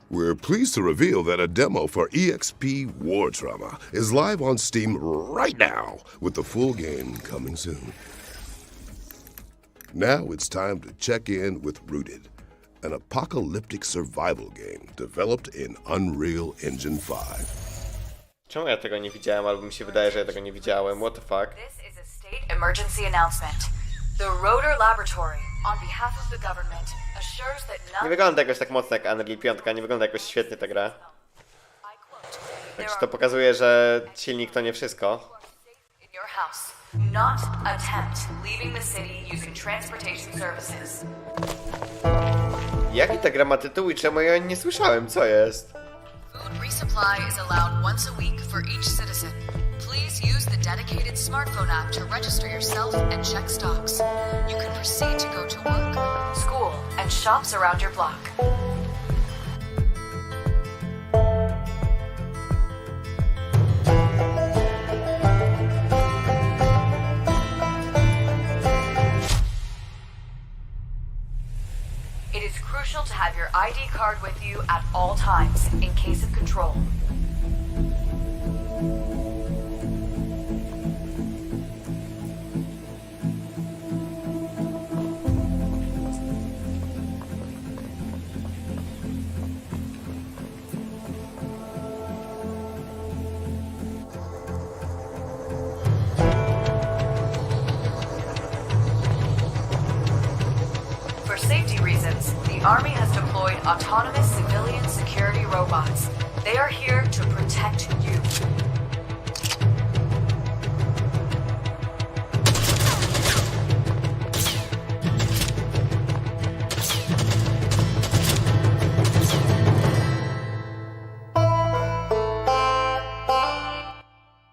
We're pleased to reveal that a demo for EXP War Trauma is live on Steam right now, with the full game coming soon. Now it's time to check in with Rooted, an apocalyptic survival game developed in Unreal Engine 5. Czemu ja tego nie widziałem, albo mi się wydaje, że ja tego nie widziałem? What the fuck? This is a state emergency announcement. The Rotor Laboratory, on behalf of the government, assures that Nie wygląda jakoś tak mocno jak Unreal 5, nie wygląda jakoś świetnie ta gra. Także to pokazuje, że silnik to nie wszystko. in your house. Not attempt leaving the city using transportation services. Jaki ta gra ma tytuł i czemu ja nie słyszałem? Co jest? Food resupply is allowed once a week for each citizen. Please use the dedicated smartphone app to register yourself and check stocks. You can proceed to go to work, school, and shops around your block. It is crucial to have your ID card with you at all times in case of control. For safety reasons, the Army has deployed autonomous civilian security robots. They are here to protect you.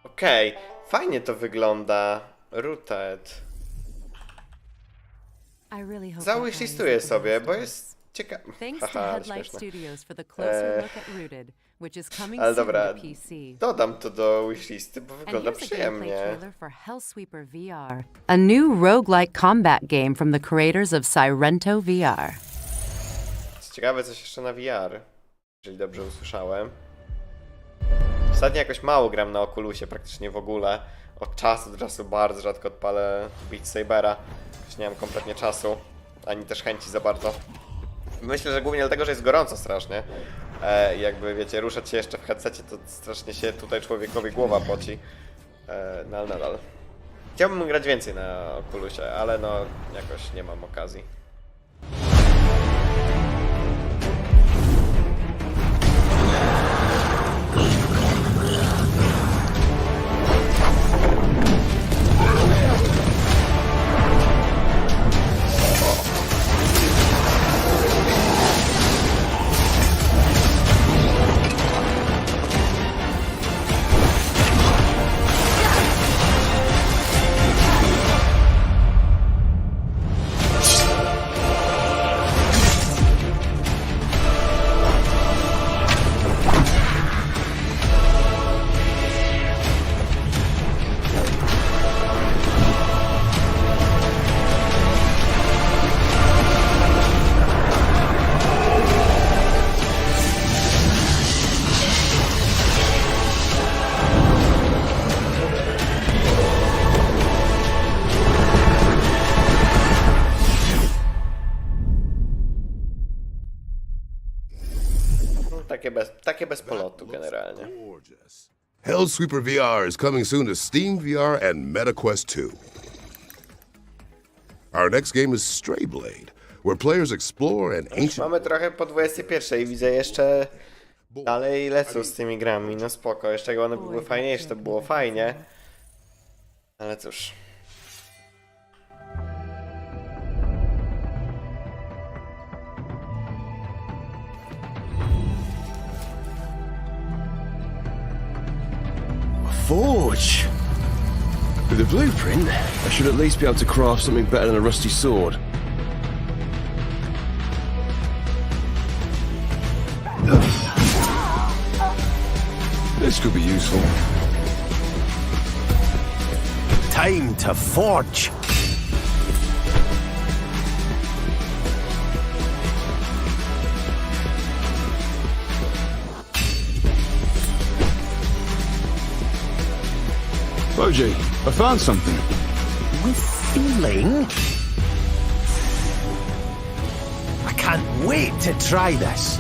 Okej, fajnie to wygląda. Rooted. Zawishlistuje sobie, bo jest ciekawe. Haha, śmieszne. Ale dobra, dodam to do wishlisty, bo wygląda przyjemnie. A new roguelike combat game from the creators of Sierpnia VR. Ciekawe coś jeszcze na VR, jeżeli dobrze usłyszałem. Ostatnio jakoś mało gram na Oculusie, praktycznie w ogóle. Od czasu do czasu bardzo rzadko odpalę Beat Sabera. Już nie mam kompletnie czasu, ani też chęci za bardzo. Myślę, że głównie dlatego, że jest gorąco strasznie. Jakby wiecie, ruszać się jeszcze w headsetie, to strasznie się tutaj człowiekowi głowa poci. No ale nadal. Chciałbym grać więcej na Oculusie, ale no jakoś nie mam okazji. Takie bez polotu generalnie. Hellsweeper VR is coming soon to Steam VR and MetaQuest 2. Our next game is Strayblade, where players explore an ancient... Mamy trochę po 21 i widzę jeszcze dalej lecą z tymi grami, no spoko. Jeszcze jak one były fajniejsze, to było fajnie. Ale cóż... Forge! With a blueprint, I should at least be able to craft something better than a rusty sword. This could be useful. Time to forge! Boji, I found something. With feeling? I can't wait to try this.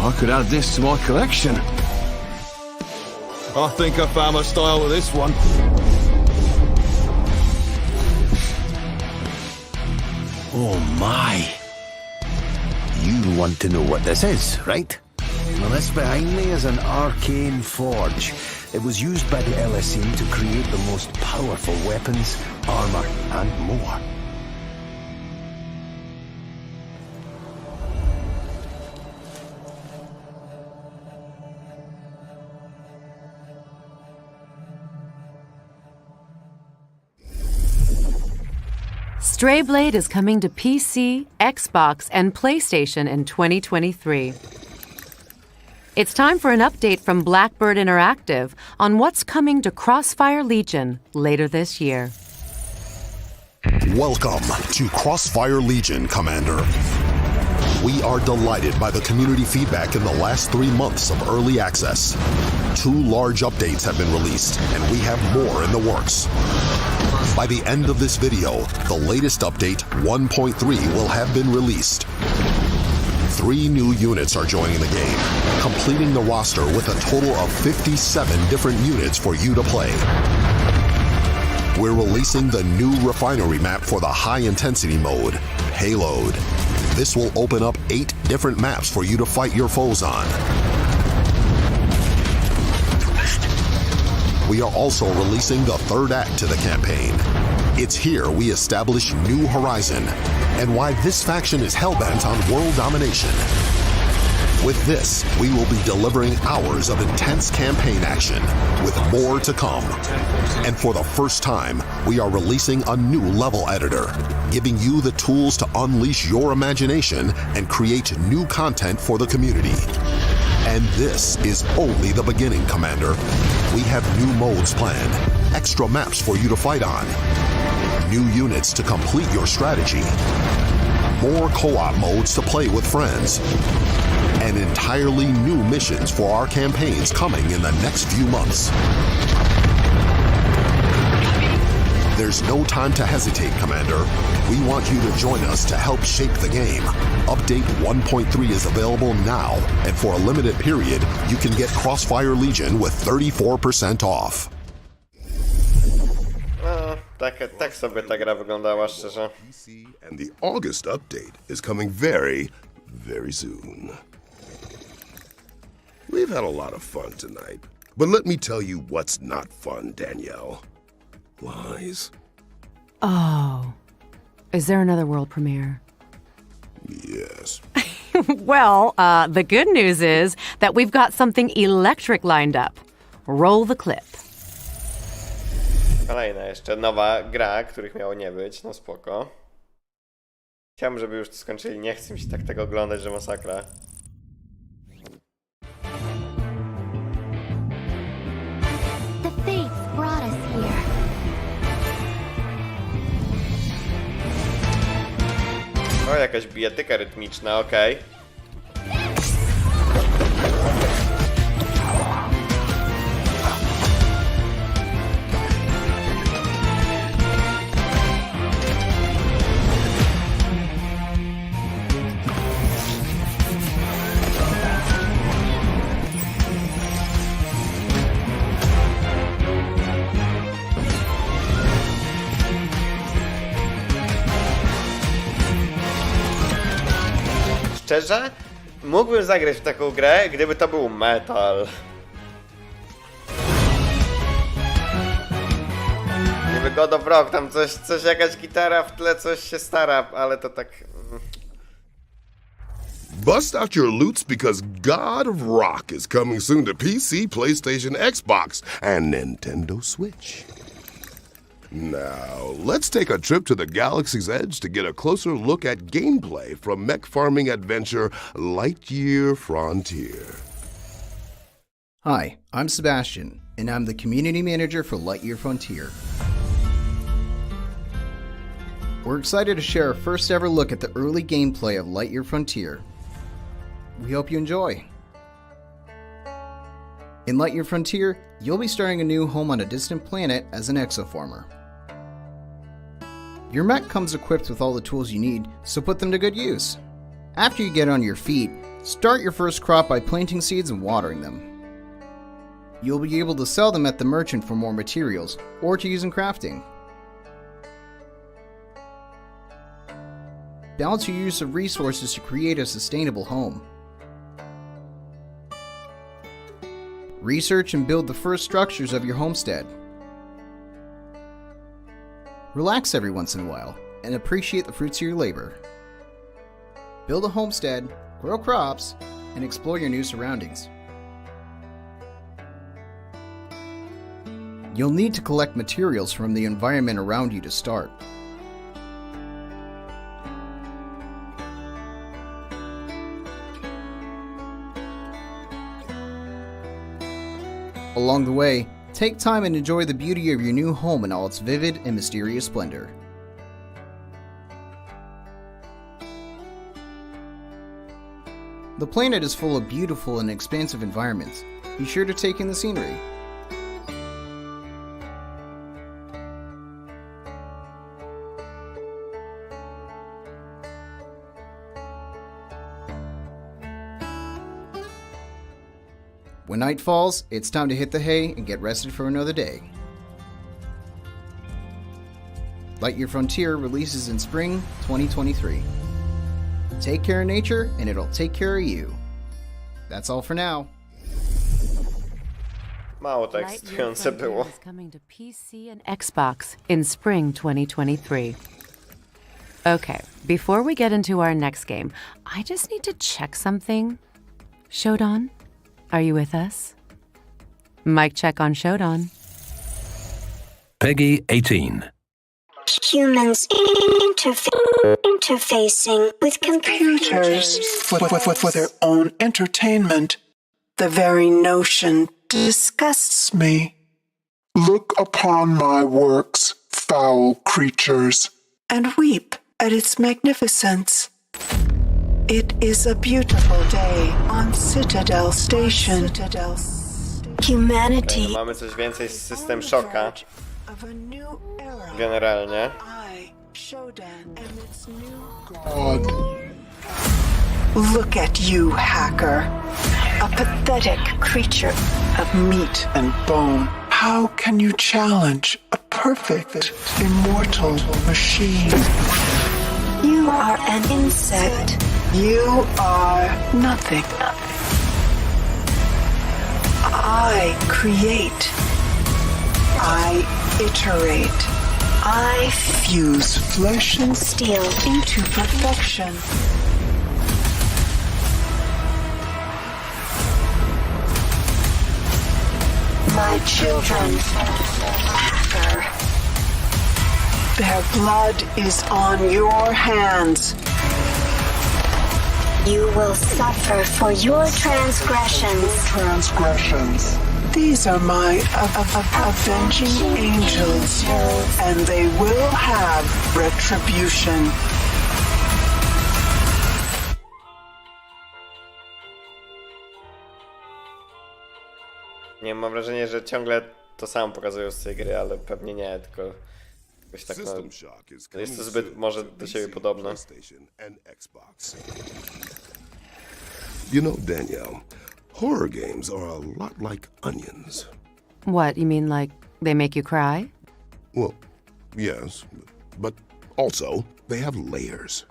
I could add this to my collection. I think I found my style with this one. Oh my. You want to know what this is, right? Well, this behind me is an arcane forge. It was used by the LSE to create the most powerful weapons, armor, and more. Strayblade is coming to PC, Xbox, and PlayStation in 2023. It's time for an update from Blackbird Interactive on what's coming to Crossfire Legion later this year. Welcome to Crossfire Legion, Commander. We are delighted by the community feedback in the last 3 months of early access. 2 large updates have been released, and we have more in the works. By the end of this video, the latest update, 1.3, will have been released. 3 new units are joining the game, completing the roster with a total of 57 different units for you to play. We're releasing the new refinery map for the high-intensity mode, Payload. This will open up 8 different maps for you to fight your foes on. We are also releasing the 3rd act to the campaign. It's here we establish New Horizon, and why this faction is hellbent on world domination. With this, we will be delivering hours of intense campaign action, with more to come. And for the first time, we are releasing a new level editor, giving you the tools to unleash your imagination and create new content for the community. And this is only the beginning, Commander. We have new modes planned, extra maps for you to fight on, new units to complete your strategy, more co-op modes to play with friends, and entirely new missions for our campaigns coming in the next few months. There's no time to hesitate, Commander. We want you to join us to help shape the game. Update 1.3 is available now, and for a limited period, you can get Crossfire Legion with 34% off. Tak sobie ta gra wyglądała, szczerze. And the August update is coming very, very soon. We've had a lot of fun tonight, but let me tell you what's not fun, Danielle. Lies. Oh. Is there another world premiere? Yes. Well, the good news is that we've got something electric lined up. Roll the clip. Kolejna jeszcze nowa gra, których miało nie być, no spoko. Chciałbym, żeby już to skończyli, nie chcę mi się tak tego oglądać, że masakra. The fates brought us here. O, jakaś bijatyka rytmiczna, okej. Szczerze, mógłbym zagrać w taką grę, gdyby to był metal. Gdyby God of Rock, tam coś jakaś gitara w tle, coś się stara, ale to tak... Bust out your loots because God of Rock is coming soon to PC, PlayStation, Xbox, and Nintendo Switch. Now, let's take a trip to the galaxy's edge to get a closer look at gameplay from mech farming adventure Lightyear Frontier. Hi, I'm Sebastian, and I'm the community manager for Lightyear Frontier. We're excited to share our first ever look at the early gameplay of Lightyear Frontier. We hope you enjoy. In Lightyear Frontier, you'll be starting a new home on a distant planet as an exoformer. Your mech comes equipped with all the tools you need, so put them to good use. After you get on your feet, start your first crop by planting seeds and watering them. You'll be able to sell them at the merchant for more materials, or to use in crafting. Balance your use of resources to create a sustainable home. Research and build the first structures of your homestead. Relax every once in a while and appreciate the fruits of your labor. Build a homestead, grow crops, and explore your new surroundings. You'll need to collect materials from the environment around you to start. Along the way, take time and enjoy the beauty of your new home in all its vivid and mysterious splendor. The planet is full of beautiful and expansive environments. Be sure to take in the scenery. When night falls, it's time to hit the hay and get rested for another day. Lightyear Frontier releases in spring 2023. Take care of nature, and it'll take care of you. That's all for now. Mało to ekscytujące było. Is coming to PC and Xbox in spring 2023. Okay, before we get into our next game, I just need to check something. Shodan, are you with us? Mic check on Shodan. Peggy 18. Humans interfacing with computers for their own entertainment. The very notion disgusts me. Look upon my works, foul creatures, and weep at its magnificence. It is a beautiful day on Citadel Station. Humanity. Mamy coś więcej z System Shocka. Generalnie. God. Look at you, hacker. A pathetic creature of meat and bone. How can you challenge a perfect, immortal machine? You are an insect. You are nothing. I create. I iterate. I fuse flesh and steel into perfection. My children, hacker. Their blood is on your hands. You will suffer for your transgressions. These are my avenging angels, and they will have retribution. Nie mam wrażenia, że ciągle to samo pokazują z tej gry, ale pewnie nie, tylko jakoś tak no, jest to zbyt może do siebie podobne. You know, Danielle, horror games are a lot like onions. What, you mean like they make you cry? Well, yes, but also they have layers.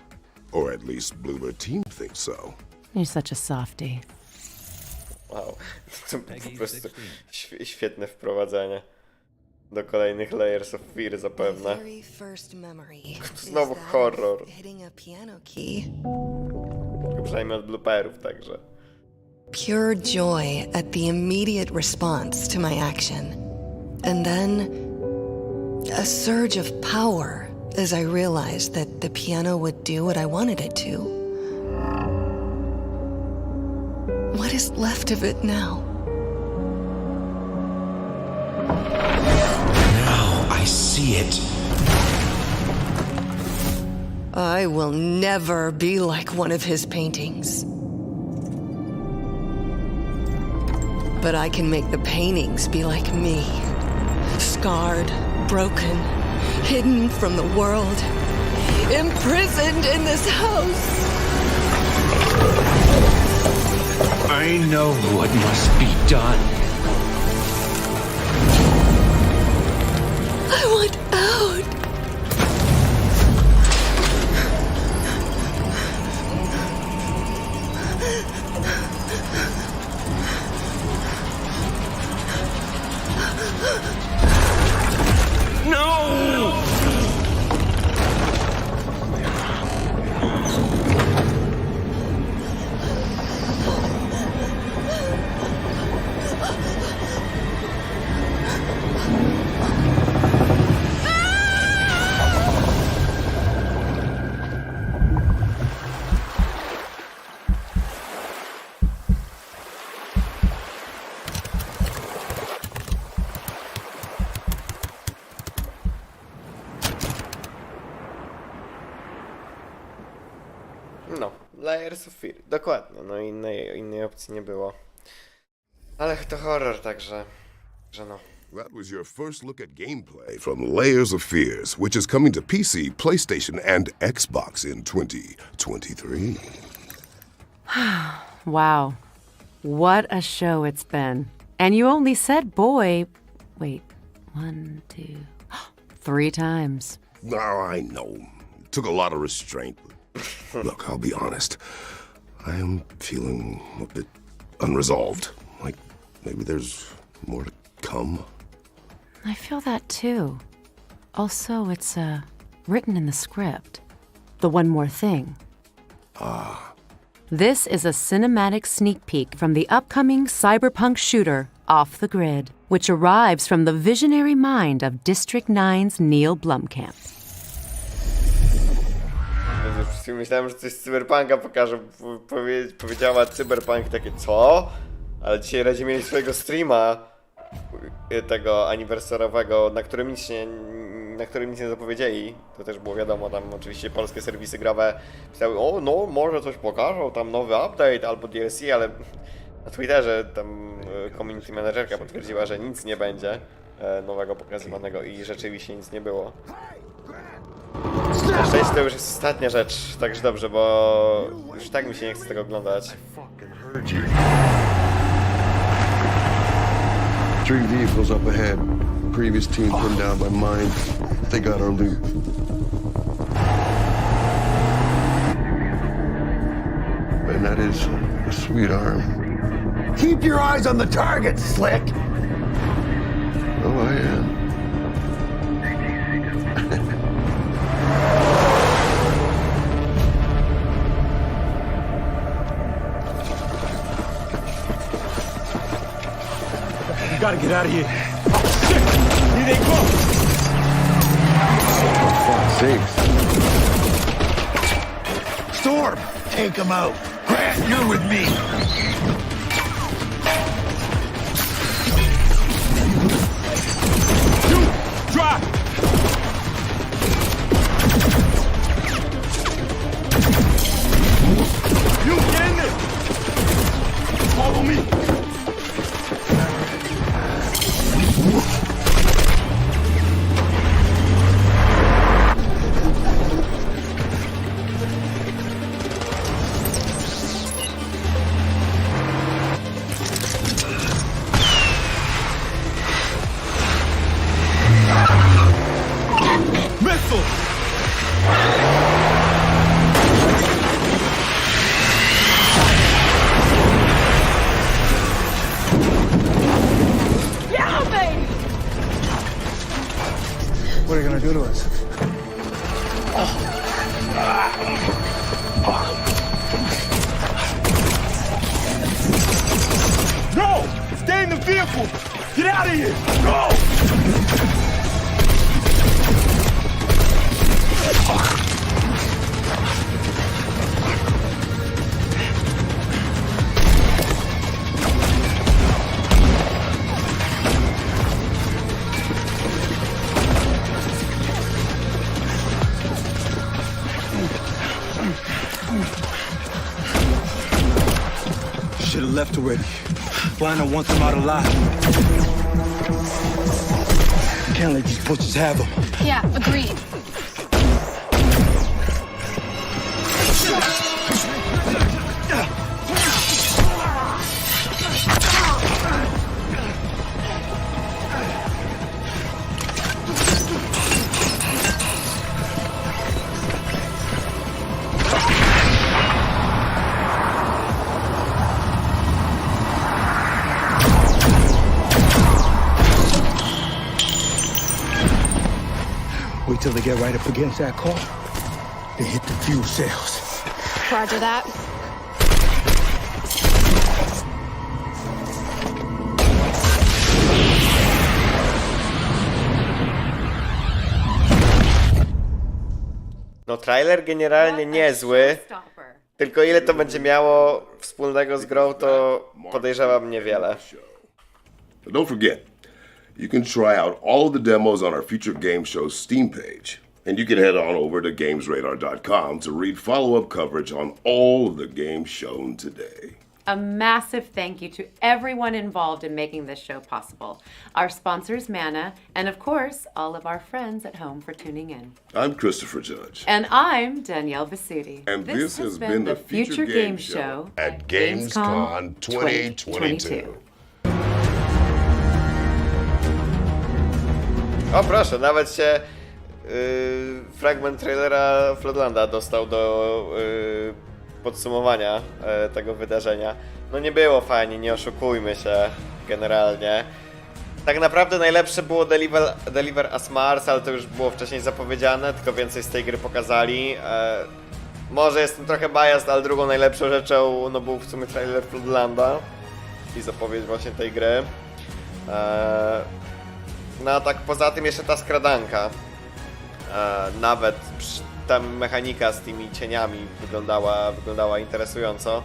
Or at least Bluebird Team thinks so. You're such a softie. Wow, to po prostu świetne wprowadzenie do kolejnych Layers of Fear zapewne. Znowu horror. Przynajmniej od blooperów także. Pure joy at the immediate response to my action. And then a surge of power as I realized that the piano would do what I wanted it to. What is left of it now? Now I see it. I will never be like one of his paintings. But I can make the paintings be like me. Scarred, broken, hidden from the world, imprisoned in this house. I know what must be done. I want out. No! No, Layers of Fear, dokładnie, no innej opcji nie było. Ale to horror, także no. That was your first look at gameplay from Layers of Fears, which is coming to PC, PlayStation, and Xbox in 2023. Wow. What a show it's been. And you only said boy, wait, 1, 2, 3 times. Oh, I know. It took a lot of restraint. Look, I'll be honest. I am feeling a bit unresolved. Like, maybe there's more to come. I feel that too. Also, it's written in the script. The one more thing. This is a cinematic sneak peek from the upcoming cyberpunk shooter, Off the Grid, which arrives from the visionary mind of District 9's Neil Blomkamp. Myślałem, że coś z Cyberpunka pokaże. Powiedziała Cyberpunk takie, co? Ale dzisiaj radzie mieli swojego streama tego aniversarowego, na którym nic nie zapowiedzieli. To też było wiadomo, tam oczywiście polskie serwisy growe pisały, o no, może coś pokażą, tam nowy update albo DLC, ale na Twitterze tam community managerka potwierdziła, że nic nie będzie nowego pokazywanego i rzeczywiście nic nie było. Na szczęście to już jest ostatnia rzecz, także dobrze, bo już tak mi się nie chce tego oglądać. Three vehicles up ahead. Previous team pinned down by mine. They got our loot. And that is a sweet arm. Keep your eyes on the target, Slick! Oh, I am. You gotta get out of here. Shit! Here they go! Thanks. Storm, take him out. Grant, you're with me. You, drop! You get in there! Follow me! What are you gonna do to us? No! Stay in the vehicle! Get out of here! Go! Should have left already. Lionel wants him out alive. You can't let these butchers have him. Yeah, agreed. Wait till they get right up against that car. They hit the fuel cells. Roger that. No trailer generalnie niezły, tylko ile to będzie miało wspólnego z grą, to podejrzewam niewiele. Don't forget, you can try out all of the demos on our Future Game Show's Steam page. And you can head on over to GamesRadar.com to read follow-up coverage on all of the games shown today. A massive thank you to everyone involved in making this show possible. Our sponsors, Mana, and of course, all of our friends at home for tuning in. I'm Christopher Judge. And I'm Danielle Vasuti. And this has been the Future Game Show at Gamescom 2022. O proszę, nawet się fragment trailera Floodlanda dostał do podsumowania tego wydarzenia. No nie było fajnie, nie oszukujmy się generalnie. Tak naprawdę najlepsze było Deliver Us Mars, ale to już było wcześniej zapowiedziane, tylko więcej z tej gry pokazali. Może jestem trochę biased, ale drugą najlepszą rzeczą no był w sumie trailer Floodlanda i zapowiedź właśnie tej gry. No a tak poza tym jeszcze ta skradanka. Nawet ta mechanika z tymi cieniami wyglądała interesująco.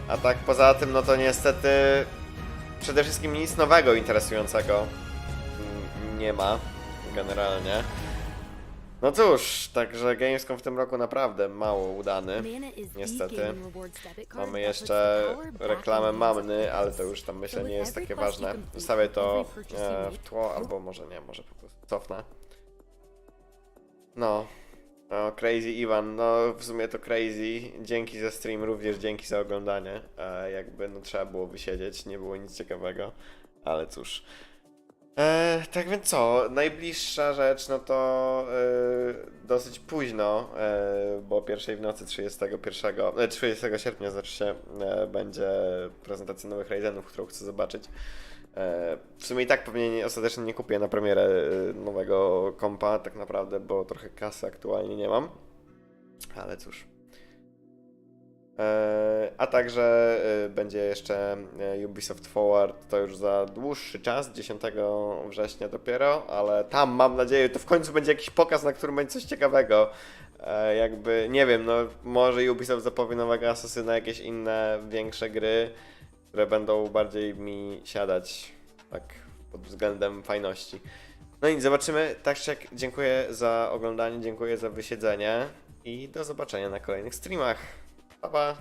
A tak poza tym no to niestety przede wszystkim nic nowego interesującego nie ma generalnie. No cóż, także Gamescom w tym roku naprawdę mało udany, niestety. Mamy jeszcze reklamę Mamny, ale to już tam myślę nie jest takie ważne. Zostawię to w tło, albo może nie, może po prostu cofnę. No, Crazy Iwan, no w sumie to Crazy. Dzięki za stream, również dzięki za oglądanie. Jakby no trzeba było wysiedzieć, nie było nic ciekawego, ale cóż. Tak więc co, najbliższa rzecz, no to dosyć późno, bo o 1 w nocy 30 sierpnia znaczy się, będzie prezentacja nowych Ryzenów, którą chcę zobaczyć. W sumie i tak pewnie ostatecznie nie kupię na premierę nowego kompa tak naprawdę, bo trochę kasy aktualnie nie mam, ale cóż. A także będzie jeszcze Ubisoft Forward, to już za dłuższy czas, 10 września dopiero, ale tam mam nadzieję, to w końcu będzie jakiś pokaz, na którym będzie coś ciekawego. Jakby, nie wiem, no może Ubisoft zapowie nowego Asasyna, jakieś inne, większe gry, które będą bardziej mi siadać, tak, pod względem fajności. No i zobaczymy, tak czy jak dziękuję za oglądanie, dziękuję za wysiedzenie i do zobaczenia na kolejnych streamach. Pa, pa!